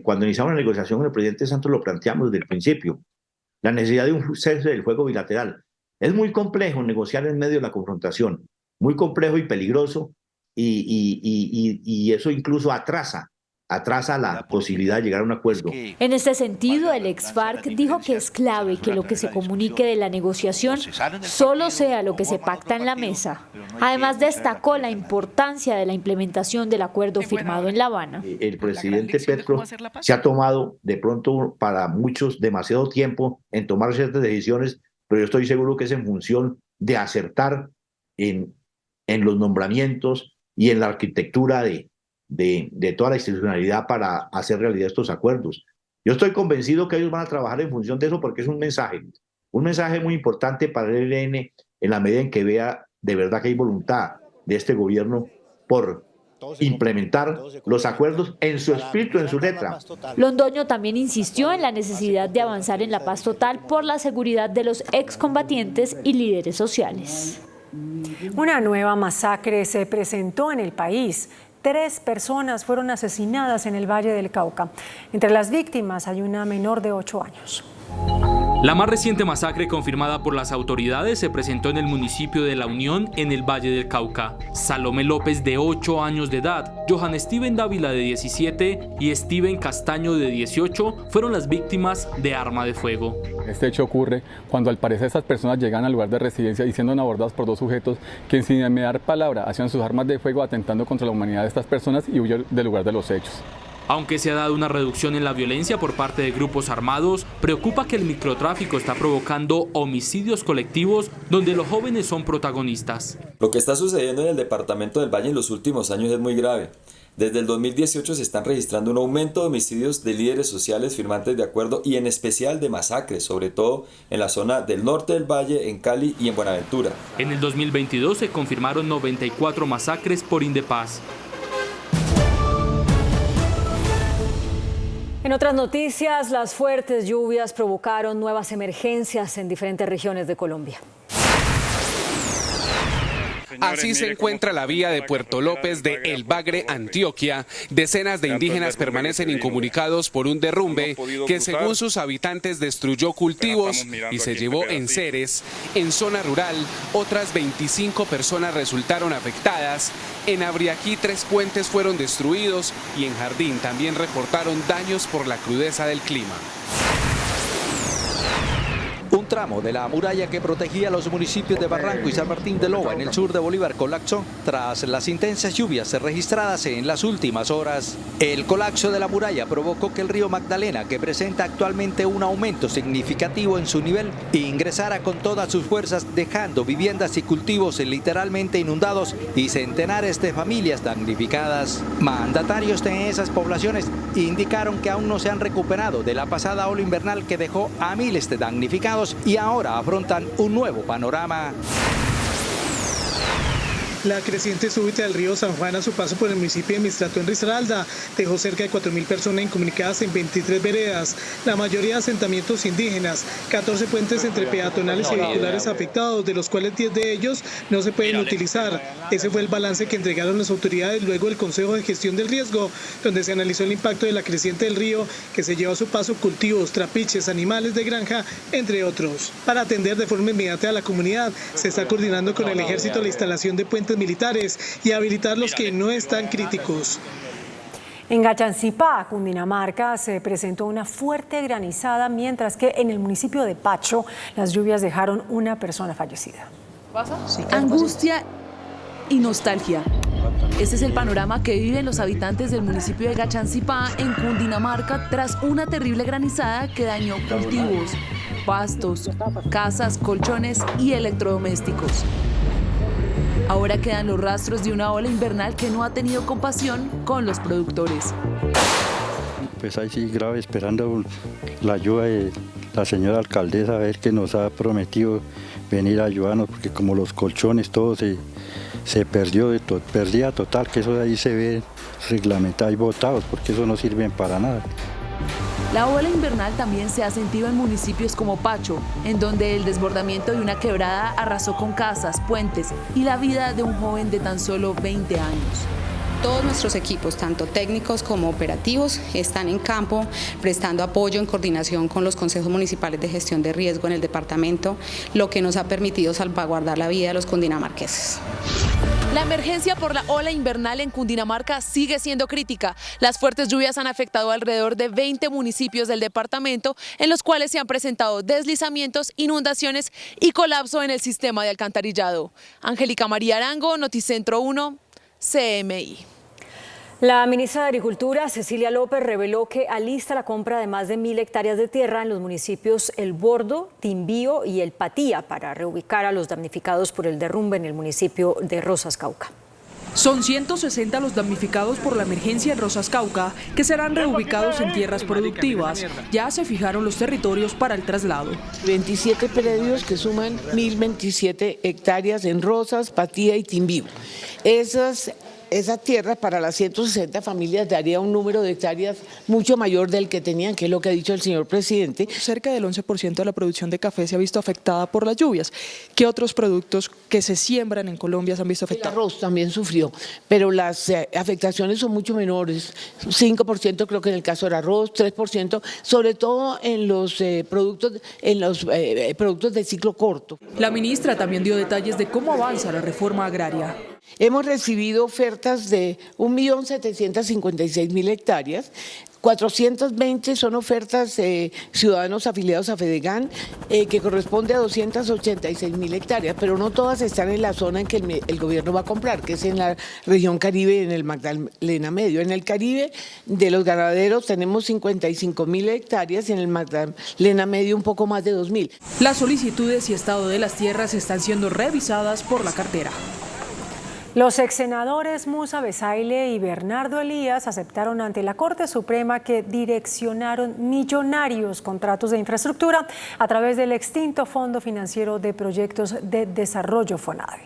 cuando iniciamos la negociación con el presidente Santos lo planteamos desde el principio. La necesidad de un cese del fuego bilateral. Es muy complejo negociar en medio de la confrontación. Muy complejo y peligroso y eso incluso atrasa la posibilidad de llegar a un acuerdo. En este sentido, el ex FARC dijo que es clave que lo que se comunique de la negociación solo sea lo que se pacta en la mesa. Además, destacó la importancia de la implementación del acuerdo firmado en La Habana. El presidente Petro se ha tomado de pronto para muchos demasiado tiempo en tomar ciertas decisiones, pero yo estoy seguro que es en función de acertar en los nombramientos y en la arquitectura de toda la institucionalidad para hacer realidad estos acuerdos. Yo estoy convencido que ellos van a trabajar en función de eso porque es un mensaje muy importante para el ELN en la medida en que vea de verdad que hay voluntad de este gobierno por implementar los acuerdos en su espíritu, en su letra. Londoño también insistió en la necesidad de avanzar en la paz total por la seguridad de los excombatientes y líderes sociales. Una nueva masacre se presentó en el país. 3 personas fueron asesinadas en el Valle del Cauca. Entre las víctimas hay una menor de 8 años. La más reciente masacre confirmada por las autoridades se presentó en el municipio de La Unión, en el Valle del Cauca. Salomé López, de 8 años de edad, Johan Steven Dávila, de 17, y Steven Castaño, de 18, fueron las víctimas de arma de fuego. Este hecho ocurre cuando al parecer estas personas llegan al lugar de residencia y siendo abordados por 2 sujetos que sin dar palabra hacían sus armas de fuego atentando contra la humanidad de estas personas y huyeron del lugar de los hechos. Aunque se ha dado una reducción en la violencia por parte de grupos armados, preocupa que el microtráfico está provocando homicidios colectivos donde los jóvenes son protagonistas. Lo que está sucediendo en el departamento del Valle en los últimos años es muy grave. Desde el 2018 se están registrando un aumento de homicidios de líderes sociales firmantes de acuerdo y en especial de masacres, sobre todo en la zona del norte del Valle, en Cali y en Buenaventura. En el 2022 se confirmaron 94 masacres por Indepaz. En otras noticias, las fuertes lluvias provocaron nuevas emergencias en diferentes regiones de Colombia. Así se encuentra la vía de Puerto López de El Bagre, Antioquia. Decenas de indígenas permanecen incomunicados por un derrumbe que, según sus habitantes, destruyó cultivos y se llevó enseres. En zona rural, otras 25 personas resultaron afectadas. En Abriaquí, 3 puentes fueron destruidos y en Jardín también reportaron daños por la crudeza del clima. Un un tramo de la muralla que protegía los municipios de Barranco y San Martín de Loa en el sur de Bolívar colapsó tras las intensas lluvias registradas en las últimas horas. El colapso de la muralla provocó que el río Magdalena, que presenta actualmente un aumento significativo en su nivel, ingresara con todas sus fuerzas, dejando viviendas y cultivos literalmente inundados y centenares de familias damnificadas. Mandatarios de esas poblaciones indicaron que aún no se han recuperado de la pasada ola invernal que dejó a miles de damnificados y ahora afrontan un nuevo panorama. La creciente súbita del río San Juan a su paso por el municipio de Mistrato en Risaralda dejó cerca de 4.000 personas incomunicadas en 23 veredas, la mayoría de asentamientos indígenas, 14 puentes entre peatonales y vehiculares afectados, de los cuales 10 de ellos no se pueden utilizar. Ese fue el balance que entregaron las autoridades luego del Consejo de Gestión del Riesgo, donde se analizó el impacto de la creciente del río, que se llevó a su paso cultivos, trapiches, animales de granja, entre otros. Para atender de forma inmediata a la comunidad, se está coordinando con el Ejército la instalación de puentes militares y habilitar los que no están críticos. En Gachancipá, Cundinamarca, se presentó una fuerte granizada, mientras que en el municipio de Pacho las lluvias dejaron una persona fallecida. Angustia y nostalgia. Este es el panorama que viven los habitantes del municipio de Gachancipá, en Cundinamarca, tras una terrible granizada que dañó cultivos, pastos, casas, colchones y electrodomésticos. Ahora quedan los rastros de una ola invernal que no ha tenido compasión con los productores. Pues ahí sí grave, esperando la ayuda de la señora alcaldesa, a ver que nos ha prometido venir a ayudarnos, porque como los colchones, todo se perdió, pérdida total, que eso de ahí se ve reglamentado y botados, porque eso no sirven para nada. La ola invernal también se ha sentido en municipios como Pacho, en donde el desbordamiento de una quebrada arrasó con casas, puentes y la vida de un joven de tan solo 20 años. Todos nuestros equipos, tanto técnicos como operativos, están en campo prestando apoyo en coordinación con los consejos municipales de gestión de riesgo en el departamento, lo que nos ha permitido salvaguardar la vida de los cundinamarqueses. La emergencia por la ola invernal en Cundinamarca sigue siendo crítica. Las fuertes lluvias han afectado alrededor de 20 municipios del departamento, en los cuales se han presentado deslizamientos, inundaciones y colapso en el sistema de alcantarillado. Angélica María Arango, Noticentro 1, CMI. La ministra de Agricultura, Cecilia López, reveló que alista la compra de más de 1.000 hectáreas de tierra en los municipios El Bordo, Timbío y El Patía para reubicar a los damnificados por el derrumbe en el municipio de Rosas, Cauca. Son 160 los damnificados por la emergencia en Rosas, Cauca, que serán reubicados en tierras productivas. Ya se fijaron los territorios para el traslado. 27 predios que suman 1.027 hectáreas en Rosas, Patía y Timbío. Esa tierra para las 160 familias daría un número de hectáreas mucho mayor del que tenían, que es lo que ha dicho el señor presidente. Cerca del 11% de la producción de café se ha visto afectada por las lluvias. ¿Qué otros productos que se siembran en Colombia se han visto afectados? El arroz también sufrió, pero las afectaciones son mucho menores. 5% creo que en el caso del arroz, 3%, sobre todo en los productos de ciclo corto. La ministra también dio detalles de cómo avanza la reforma agraria. Hemos recibido ofertas de 1.756.000 hectáreas, 420 son ofertas de ciudadanos afiliados a Fedegan, que corresponde a 286.000 hectáreas, pero no todas están en la zona en que el gobierno va a comprar, que es en la región Caribe, en el Magdalena Medio. En el Caribe de los ganaderos tenemos 55.000 hectáreas y en el Magdalena Medio un poco más de 2.000. Las solicitudes y estado de las tierras están siendo revisadas por la cartera. Los exsenadores Musa Besaile y Bernardo Elías aceptaron ante la Corte Suprema que direccionaron millonarios contratos de infraestructura a través del extinto Fondo Financiero de Proyectos de Desarrollo FONADE.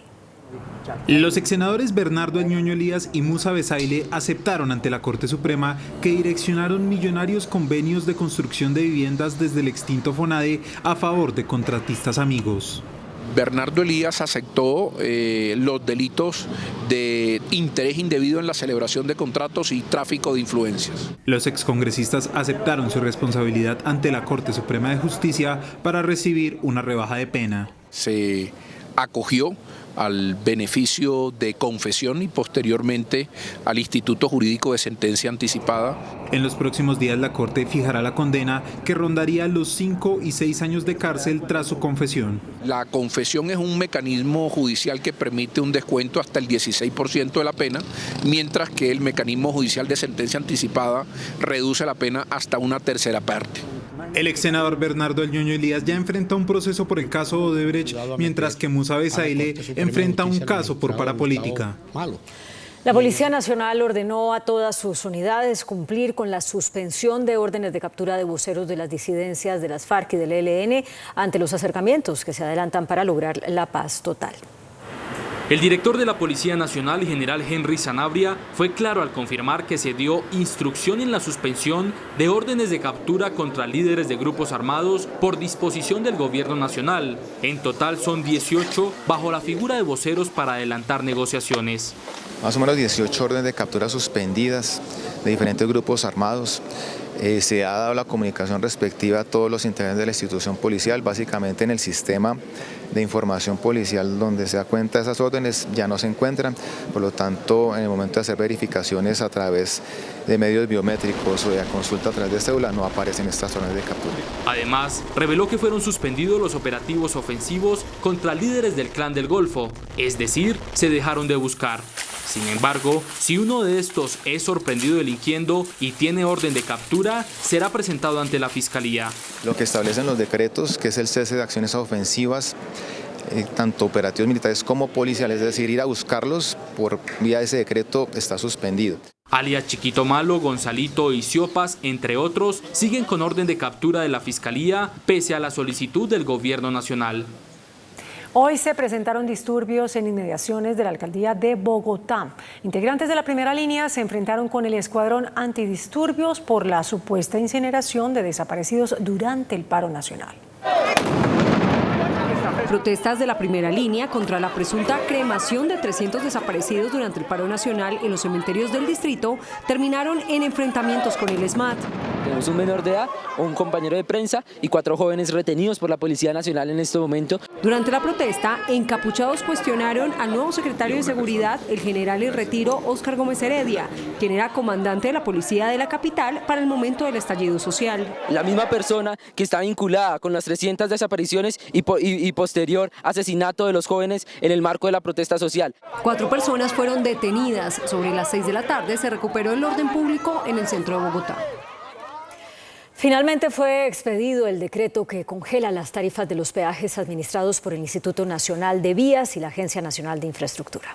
Los exsenadores Bernardo Ñoño Elías y Musa Besaile aceptaron ante la Corte Suprema que direccionaron millonarios convenios de construcción de viviendas desde el extinto FONADE a favor de contratistas amigos. Bernardo Elías aceptó los delitos de interés indebido en la celebración de contratos y tráfico de influencias. Los excongresistas aceptaron su responsabilidad ante la Corte Suprema de Justicia para recibir una rebaja de pena. Se acogió al beneficio de confesión y posteriormente al Instituto Jurídico de Sentencia Anticipada. En los próximos días la Corte fijará la condena que rondaría los 5 y 6 años de cárcel tras su confesión. La confesión es un mecanismo judicial que permite un descuento hasta el 16% de la pena, mientras que el mecanismo judicial de sentencia anticipada reduce la pena hasta una tercera parte. El ex senador Bernardo El Ñoño Elías ya enfrenta un proceso por el caso Odebrecht, mientras que Musa Bezaile enfrenta un caso por parapolítica. La Policía Nacional ordenó a todas sus unidades cumplir con la suspensión de órdenes de captura de voceros de las disidencias de las FARC y del ELN ante los acercamientos que se adelantan para lograr la paz total. El director de la Policía Nacional, general Henry Sanabria, fue claro al confirmar que se dio instrucción en la suspensión de órdenes de captura contra líderes de grupos armados por disposición del gobierno nacional. En total son 18 bajo la figura de voceros para adelantar negociaciones. Más o menos 18 órdenes de captura suspendidas de diferentes grupos armados. Se ha dado la comunicación respectiva a todos los integrantes de la institución policial, básicamente en el sistema de información policial donde se da cuenta esas órdenes ya no se encuentran, por lo tanto en el momento de hacer verificaciones a través de medios biométricos o de consulta a través de cédula no aparecen estas órdenes de captura. Además, reveló que fueron suspendidos los operativos ofensivos contra líderes del Clan del Golfo, es decir, se dejaron de buscar. Sin embargo, si uno de estos es sorprendido delinquiendo y tiene orden de captura, será presentado ante la Fiscalía. Lo que establecen los decretos, que es el cese de acciones ofensivas, tanto operativos militares como policiales, es decir, ir a buscarlos por vía de ese decreto, está suspendido. Alias Chiquito Malo, Gonzalito y Siopas, entre otros, siguen con orden de captura de la Fiscalía, pese a la solicitud del Gobierno Nacional. Hoy se presentaron disturbios en inmediaciones de la alcaldía de Bogotá. Integrantes de la primera línea se enfrentaron con el escuadrón antidisturbios por la supuesta incineración de desaparecidos durante el paro nacional. Protestas de la primera línea contra la presunta cremación de 300 desaparecidos durante el paro nacional en los cementerios del distrito terminaron en enfrentamientos con el SMAT. Tenemos un menor de edad, un compañero de prensa y 4 jóvenes retenidos por la Policía Nacional en este momento. Durante la protesta, encapuchados cuestionaron al nuevo secretario de Seguridad, el general en retiro Óscar Gómez Heredia, quien era comandante de la policía de la capital para el momento del estallido social. La misma persona que está vinculada con las 300 desapariciones y posterior asesinato de los jóvenes en el marco de la protesta social. 4 personas fueron detenidas. Sobre las 6 de la tarde se recuperó el orden público en el centro de Bogotá. Finalmente fue expedido el decreto que congela las tarifas de los peajes administrados por el Instituto Nacional de Vías y la Agencia Nacional de Infraestructura.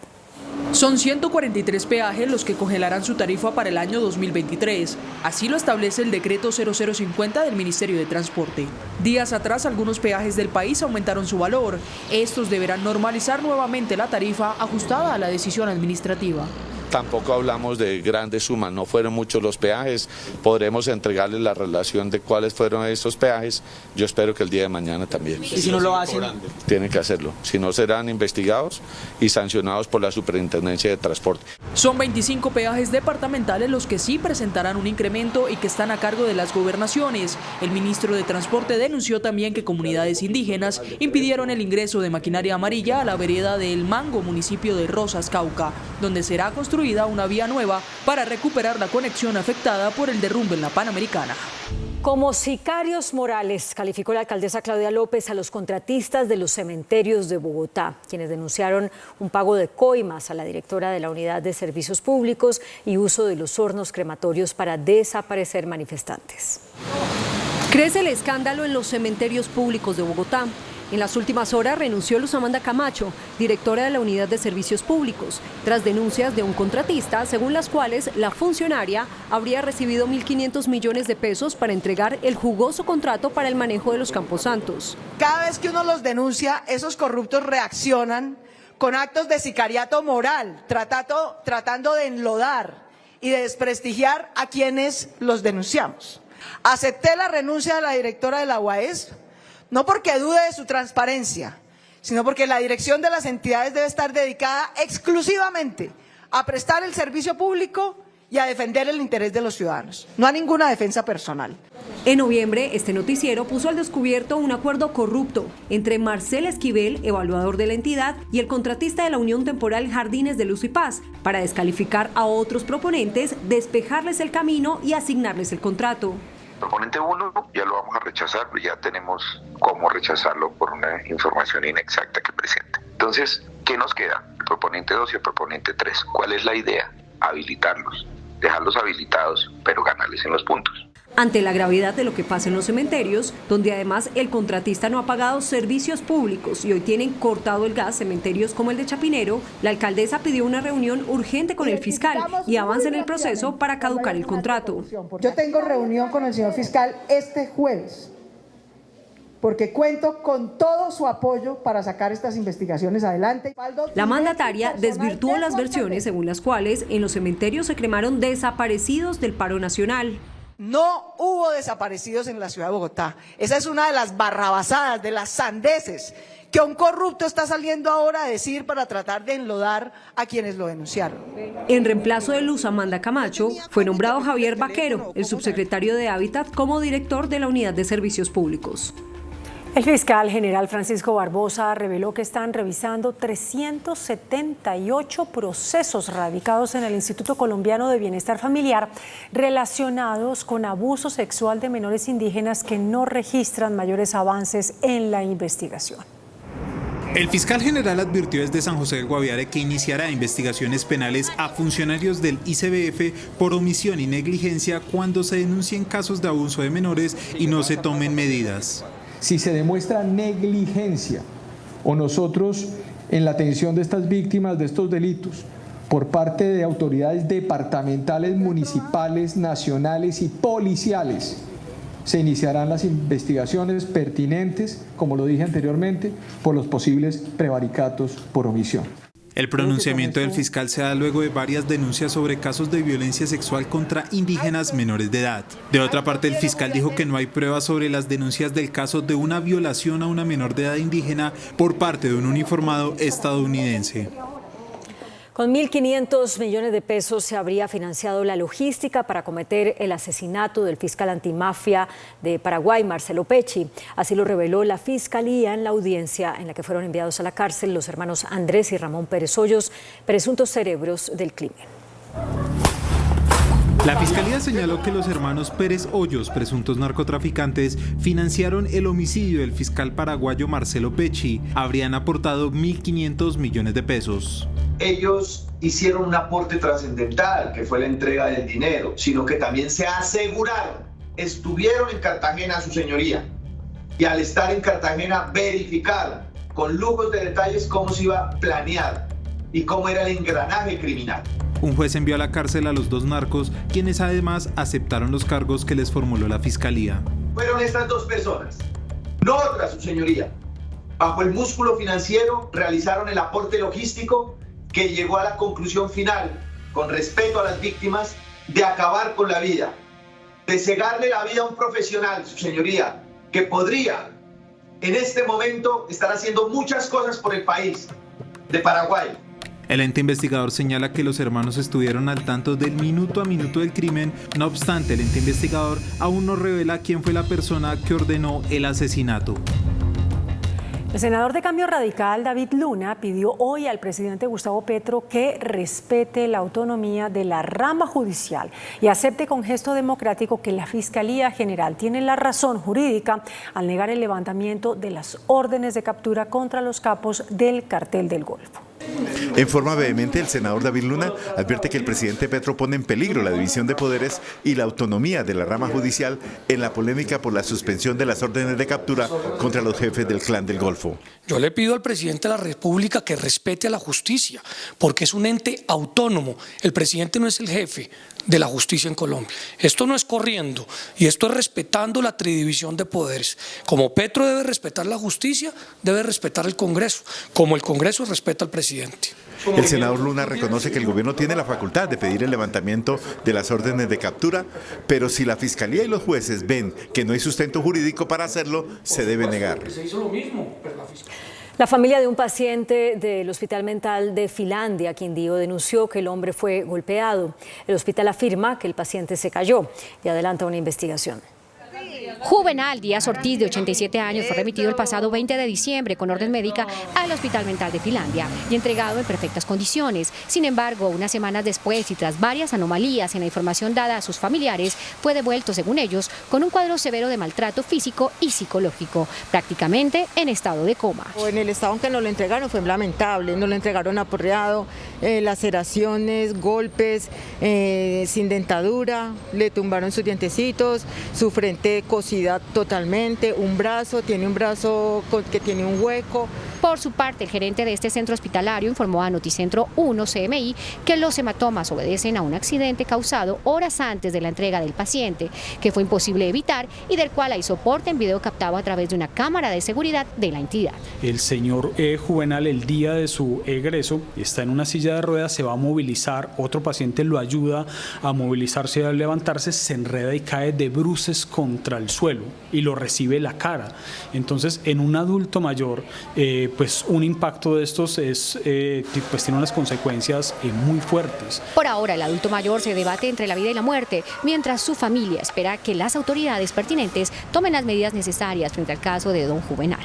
Son 143 peajes los que congelarán su tarifa para el año 2023. Así lo establece el decreto 0050 del Ministerio de Transporte. Días atrás, algunos peajes del país aumentaron su valor. Estos deberán normalizar nuevamente la tarifa ajustada a la decisión administrativa. Tampoco hablamos de grandes sumas, no fueron muchos los peajes, podremos entregarles la relación de cuáles fueron esos peajes, yo espero que el día de mañana también. ¿Y si no lo hacen? Tienen que hacerlo, si no serán investigados y sancionados por la Superintendencia de Transporte. Son 25 peajes departamentales los que sí presentarán un incremento y que están a cargo de las gobernaciones. El ministro de Transporte denunció también que comunidades indígenas impidieron el ingreso de maquinaria amarilla a la vereda de El Mango, municipio de Rosas, Cauca, donde será construida una vía nueva para recuperar la conexión afectada por el derrumbe en la Panamericana. Como sicarios morales, calificó la alcaldesa Claudia López a los contratistas de los cementerios de Bogotá, quienes denunciaron un pago de coimas a la directora de la Unidad de Servicios Públicos y uso de los hornos crematorios para desaparecer manifestantes. Crece el escándalo en los cementerios públicos de Bogotá. En las últimas horas renunció Luz Amanda Camacho, directora de la Unidad de Servicios Públicos, tras denuncias de un contratista, según las cuales la funcionaria habría recibido 1.500 millones de pesos para entregar el jugoso contrato para el manejo de los camposantos. Cada vez que uno los denuncia, esos corruptos reaccionan con actos de sicariato moral, tratando de enlodar y de desprestigiar a quienes los denunciamos. Acepté la renuncia de la directora de la UAES, no porque dude de su transparencia, sino porque la dirección de las entidades debe estar dedicada exclusivamente a prestar el servicio público y a defender el interés de los ciudadanos, no a ninguna defensa personal. En noviembre, este noticiero puso al descubierto un acuerdo corrupto entre Marcel Esquivel, evaluador de la entidad, y el contratista de la Unión Temporal Jardines de Luz y Paz, para descalificar a otros proponentes, despejarles el camino y asignarles el contrato. Proponente 1 ya lo vamos a rechazar, ya tenemos cómo rechazarlo por una información inexacta que presenta. Entonces, ¿qué nos queda? El proponente 2 y el proponente 3. ¿Cuál es la idea? Habilitarlos, dejarlos habilitados, pero ganarles en los puntos. Ante la gravedad de lo que pasa en los cementerios, donde además el contratista no ha pagado servicios públicos y hoy tienen cortado el gas cementerios como el de Chapinero, la alcaldesa pidió una reunión urgente con el fiscal y avance en el proceso para caducar el contrato. Yo tengo reunión con el señor fiscal este jueves, porque cuento con todo su apoyo para sacar estas investigaciones adelante. La mandataria desvirtuó las versiones según las cuales en los cementerios se cremaron desaparecidos del paro nacional. No hubo desaparecidos en la ciudad de Bogotá. Esa es una de las barrabasadas, de las sandeces que un corrupto está saliendo ahora a decir para tratar de enlodar a quienes lo denunciaron. En reemplazo de Luz Amanda Camacho, fue nombrado Javier Vaquero, el subsecretario de Hábitat, como director de la Unidad de Servicios Públicos. El fiscal general Francisco Barbosa reveló que están revisando 378 procesos radicados en el Instituto Colombiano de Bienestar Familiar relacionados con abuso sexual de menores indígenas que no registran mayores avances en la investigación. El fiscal general advirtió desde San José del Guaviare que iniciará investigaciones penales a funcionarios del ICBF por omisión y negligencia cuando se denuncien casos de abuso de menores y no se tomen medidas. Si se demuestra negligencia o nosotros en la atención de estas víctimas de estos delitos por parte de autoridades departamentales, municipales, nacionales y policiales, se iniciarán las investigaciones pertinentes, como lo dije anteriormente, por los posibles prevaricatos por omisión. El pronunciamiento del fiscal se da luego de varias denuncias sobre casos de violencia sexual contra indígenas menores de edad. De otra parte, el fiscal dijo que no hay pruebas sobre las denuncias del caso de una violación a una menor de edad indígena por parte de un uniformado estadounidense. Con 1.500 millones de pesos se habría financiado la logística para cometer el asesinato del fiscal antimafia de Paraguay, Marcelo Pecci. Así lo reveló la Fiscalía en la audiencia en la que fueron enviados a la cárcel los hermanos Andrés y Ramón Pérez Hoyos, presuntos cerebros del crimen. La Fiscalía señaló que los hermanos Pérez Hoyos, presuntos narcotraficantes, financiaron el homicidio del fiscal paraguayo Marcelo Pecci. Habrían aportado 1.500 millones de pesos. Ellos hicieron un aporte trascendental, que fue la entrega del dinero, sino que también se aseguraron, estuvieron en Cartagena, su señoría, y al estar en Cartagena verificaron con lujos de detalles cómo se iba a planear y cómo era el engranaje criminal. Un juez envió a la cárcel a los dos narcos, quienes además aceptaron los cargos que les formuló la Fiscalía. Fueron estas dos personas, no otras, su señoría. Bajo el músculo financiero realizaron el aporte logístico que llegó a la conclusión final, con respeto a las víctimas, de acabar con la vida, de cegarle la vida a un profesional, su señoría, que podría en este momento estar haciendo muchas cosas por el país de Paraguay. El ente investigador señala que los hermanos estuvieron al tanto del minuto a minuto del crimen. No obstante, el ente investigador aún no revela quién fue la persona que ordenó el asesinato. El senador de Cambio Radical, David Luna, pidió hoy al presidente Gustavo Petro que respete la autonomía de la rama judicial y acepte con gesto democrático que la Fiscalía General tiene la razón jurídica al negar el levantamiento de las órdenes de captura contra los capos del Cartel del Golfo. En forma vehemente, el senador David Luna advierte que el presidente Petro pone en peligro la división de poderes y la autonomía de la rama judicial en la polémica por la suspensión de las órdenes de captura contra los jefes del Clan del Golfo. Yo le pido al presidente de la República que respete a la justicia, porque es un ente autónomo. El presidente no es el jefe de la justicia en Colombia. Esto no es corriendo y esto es respetando la tridivisión de poderes. Como Petro debe respetar la justicia, debe respetar el Congreso, como el Congreso respeta al presidente. El senador Luna reconoce que el gobierno tiene la facultad de pedir el levantamiento de las órdenes de captura, pero si la Fiscalía y los jueces ven que no hay sustento jurídico para hacerlo, se debe negar. Se hizo lo mismo, pero La familia de un paciente del Hospital Mental de Finlandia, Quindío, denunció que el hombre fue golpeado. El hospital afirma que el paciente se cayó y adelanta una investigación. Juvenal Díaz Ortiz, de 87 años, fue remitido el pasado 20 de diciembre con orden médica al Hospital Mental de Finlandia y entregado en perfectas condiciones. Sin embargo, unas semanas después y tras varias anomalías en la información dada a sus familiares, fue devuelto, según ellos, con un cuadro severo de maltrato físico y psicológico, prácticamente en estado de coma. En el estado en que nos lo entregaron fue lamentable, nos lo entregaron aporreado, laceraciones, golpes, sin dentadura, le tumbaron sus dientecitos, su frente cocida totalmente, tiene un brazo que tiene un hueco. Por su parte, el gerente de este centro hospitalario informó a Noticentro 1 CMI que los hematomas obedecen a un accidente causado horas antes de la entrega del paciente, que fue imposible evitar y del cual hay soporte en video captado a través de una cámara de seguridad de la entidad. El señor Juvenal, el día de su egreso, está en una silla de ruedas, se va a movilizar, otro paciente lo ayuda a movilizarse y a levantarse, se enreda y cae de bruces contra el suelo y lo recibe la cara. Entonces, en un adulto mayor, pues un impacto de estos pues tiene unas consecuencias muy fuertes. Por ahora, el adulto mayor se debate entre la vida y la muerte, mientras su familia espera que las autoridades pertinentes tomen las medidas necesarias frente al caso de don Juvenal.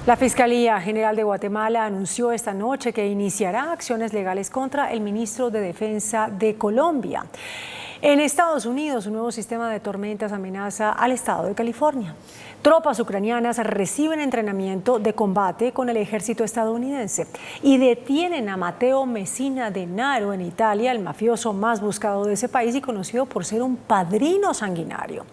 La Fiscalía General de Guatemala anunció esta noche que iniciará acciones legales contra el ministro de Defensa de Colombia. En Estados Unidos, un nuevo sistema de tormentas amenaza al estado de California. Tropas ucranianas reciben entrenamiento de combate con el ejército estadounidense y detienen a Matteo Messina Denaro en Italia, el mafioso más buscado de ese país y conocido por ser un padrino sanguinario.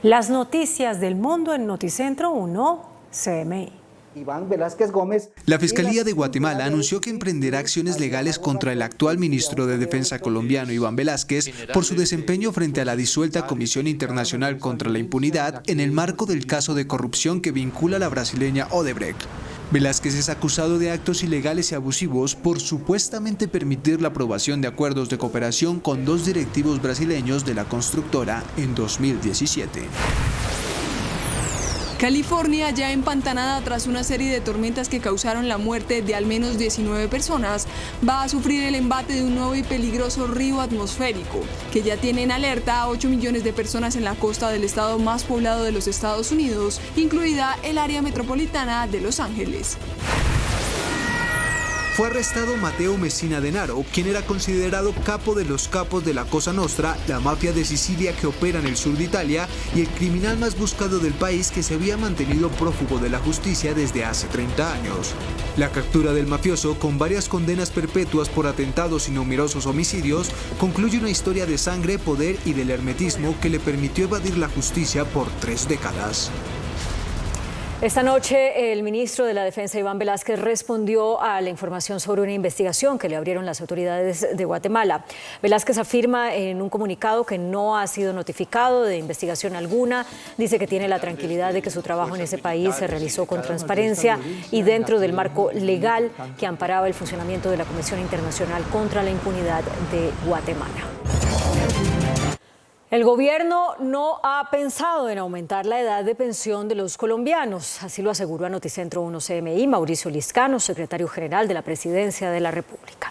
Las noticias del mundo en Noticentro 1 CMI. Iván Velázquez Gómez. La Fiscalía de Guatemala anunció que emprenderá acciones legales contra el actual ministro de Defensa colombiano, Iván Velázquez, por su desempeño frente a la disuelta Comisión Internacional contra la Impunidad en el marco del caso de corrupción que vincula a la brasileña Odebrecht. Velázquez es acusado de actos ilegales y abusivos por supuestamente permitir la aprobación de acuerdos de cooperación con dos directivos brasileños de la constructora en 2017. California, ya empantanada tras una serie de tormentas que causaron la muerte de al menos 19 personas, va a sufrir el embate de un nuevo y peligroso río atmosférico, que ya tiene en alerta a 8 millones de personas en la costa del estado más poblado de los Estados Unidos, incluida el área metropolitana de Los Ángeles. Fue arrestado Matteo Messina Denaro, quien era considerado capo de los capos de la Cosa Nostra, la mafia de Sicilia que opera en el sur de Italia, y el criminal más buscado del país que se había mantenido prófugo de la justicia desde hace 30 años. La captura del mafioso, con varias condenas perpetuas por atentados y numerosos homicidios, concluye una historia de sangre, poder y del hermetismo que le permitió evadir la justicia por 3 décadas. Esta noche el ministro de la Defensa, Iván Velázquez, respondió a la información sobre una investigación que le abrieron las autoridades de Guatemala. Velázquez afirma en un comunicado que no ha sido notificado de investigación alguna. Dice que tiene la tranquilidad de que su trabajo en ese país se realizó con transparencia y dentro del marco legal que amparaba el funcionamiento de la Comisión Internacional contra la Impunidad de Guatemala. El gobierno no ha pensado en aumentar la edad de pensión de los colombianos, así lo aseguró a Noticentro 1 CMI Mauricio Liscano, secretario general de la Presidencia de la República.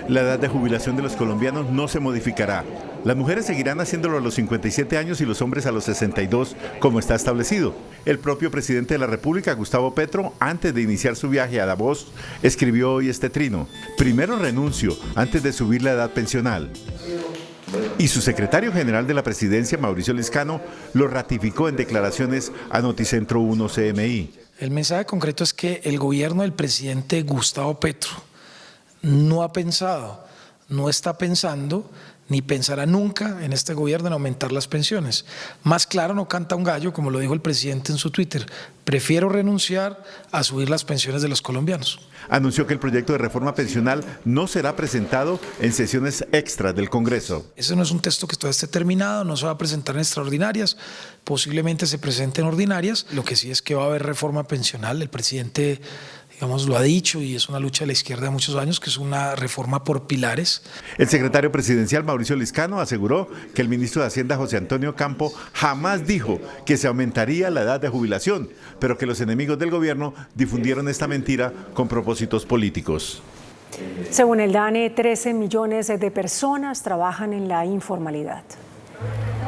La edad de jubilación de los colombianos no se modificará. Las mujeres seguirán haciéndolo a los 57 años y los hombres a los 62, como está establecido. El propio presidente de la República, Gustavo Petro, antes de iniciar su viaje a Davos, escribió hoy este trino: primero renuncio antes de subir la edad pensional. Y su secretario general de la Presidencia, Mauricio Liscano, lo ratificó en declaraciones a Noticentro 1 CMI. El mensaje concreto es que el gobierno del presidente Gustavo Petro no ha pensado, no está pensando, ni pensará nunca en este gobierno en aumentar las pensiones. Más claro no canta un gallo, como lo dijo el presidente en su Twitter: prefiero renunciar a subir las pensiones de los colombianos. Anunció que el proyecto de reforma pensional no será presentado en sesiones extras del Congreso. Ese no es un texto que todavía esté terminado, no se va a presentar en extraordinarias, posiblemente se presente en ordinarias. Lo que sí es que va a haber reforma pensional. El presidente, digamos, lo ha dicho, y es una lucha de la izquierda de muchos años, que es una reforma por pilares. El secretario presidencial Mauricio Liscano aseguró que el ministro de Hacienda, José Antonio Campo, jamás dijo que se aumentaría la edad de jubilación, pero que los enemigos del gobierno difundieron esta mentira con propósitos políticos. Según el DANE, 13 millones de personas trabajan en la informalidad.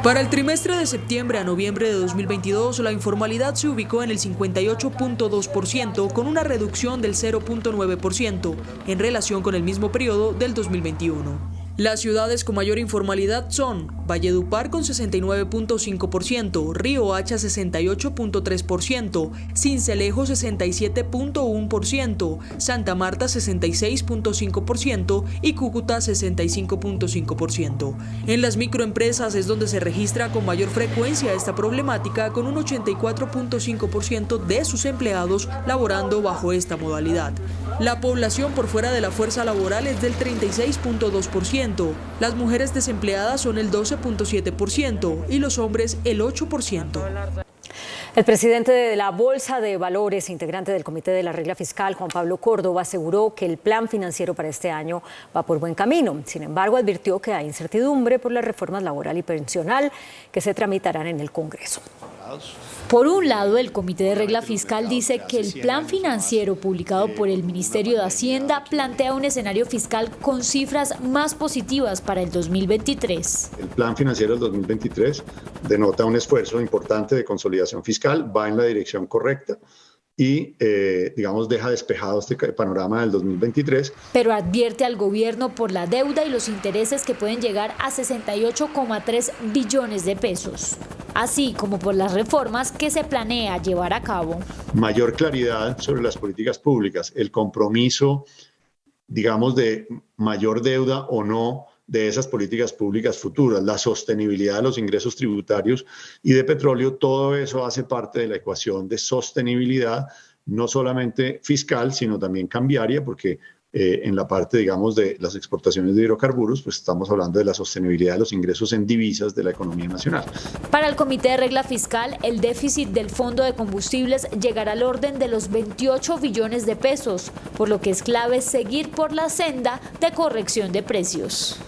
Para el trimestre de septiembre a noviembre de 2022, la informalidad se ubicó en el 58.2%, con una reducción del 0.9% en relación con el mismo periodo del 2021. Las ciudades con mayor informalidad son Valledupar con 69.5%, Riohacha 68.3%, Sincelejo 67.1%, Santa Marta 66.5% y Cúcuta 65.5%. En las microempresas es donde se registra con mayor frecuencia esta problemática, con un 84.5% de sus empleados laborando bajo esta modalidad. La población por fuera de la fuerza laboral es del 36.2%, las mujeres desempleadas son el 12.7% y los hombres el 8%. El presidente de la Bolsa de Valores, integrante del Comité de la Regla Fiscal, Juan Pablo Córdoba, aseguró que el plan financiero para este año va por buen camino. Sin embargo, advirtió que hay incertidumbre por las reformas laboral y pensional que se tramitarán en el Congreso. Por un lado, el Comité de Regla Fiscal dice que el plan financiero publicado por el Ministerio de Hacienda plantea un escenario fiscal con cifras más positivas para el 2023. El plan financiero del 2023 denota un esfuerzo importante de consolidación fiscal, va en la dirección correcta y, deja despejado este panorama del 2023. Pero advierte al gobierno por la deuda y los intereses que pueden llegar a 68,3 billones de pesos, así como por las reformas que se planea llevar a cabo. Mayor claridad sobre las políticas públicas, el compromiso, de mayor deuda o no de esas políticas públicas futuras, la sostenibilidad de los ingresos tributarios y de petróleo, todo eso hace parte de la ecuación de sostenibilidad, no solamente fiscal, sino también cambiaria, porque en la parte, de las exportaciones de hidrocarburos, pues estamos hablando de la sostenibilidad de los ingresos en divisas de la economía nacional. Para el Comité de Regla Fiscal, el déficit del Fondo de Combustibles llegará al orden de los 28 billones de pesos, por lo que es clave seguir por la senda de corrección de precios.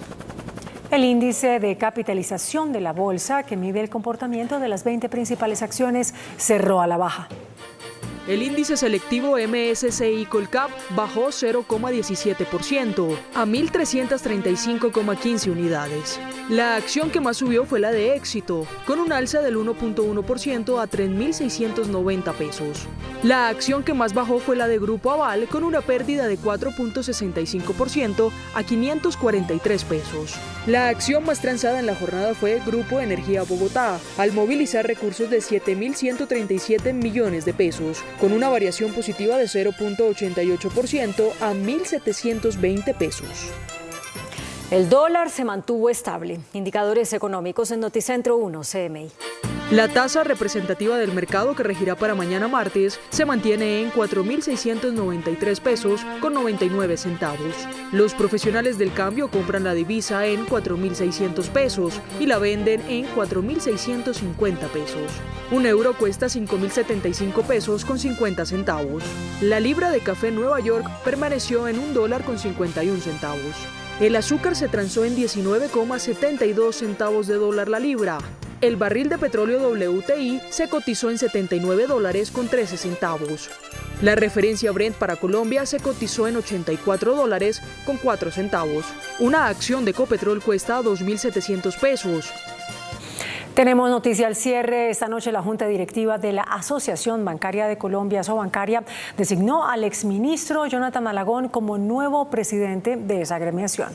El índice de capitalización de la bolsa, que mide el comportamiento de las 20 principales acciones, cerró a la baja. El índice selectivo MSCI Colcap bajó 0,17% a 1.335,15 unidades. La acción que más subió fue la de Éxito, con un alza del 1.1% a 3.690 pesos. La acción que más bajó fue la de Grupo Aval, con una pérdida de 4.65% a 543 pesos. La acción más transada en la jornada fue Grupo Energía Bogotá, al movilizar recursos de 7.137 millones de pesos, con una variación positiva de 0.88% a 1.720 pesos. El dólar se mantuvo estable. Indicadores económicos en Noticentro 1 CMI. La tasa representativa del mercado, que regirá para mañana martes, se mantiene en 4.693 pesos con 99 centavos. Los profesionales del cambio compran la divisa en 4.600 pesos y la venden en 4.650 pesos. Un euro cuesta 5.075 pesos con 50 centavos. La libra de café en Nueva York permaneció en $1 con 51 centavos. El azúcar se transó en 19,72 centavos de dólar la libra. El barril de petróleo WTI se cotizó en $79 con 13 centavos. La referencia Brent para Colombia se cotizó en $84 con 4 centavos. Una acción de Ecopetrol cuesta 2.700 pesos. Tenemos noticia al cierre. Esta noche la Junta Directiva de la Asociación Bancaria de Colombia, Asobancaria, designó al exministro Jonathan Malagón como nuevo presidente de esa agremiación.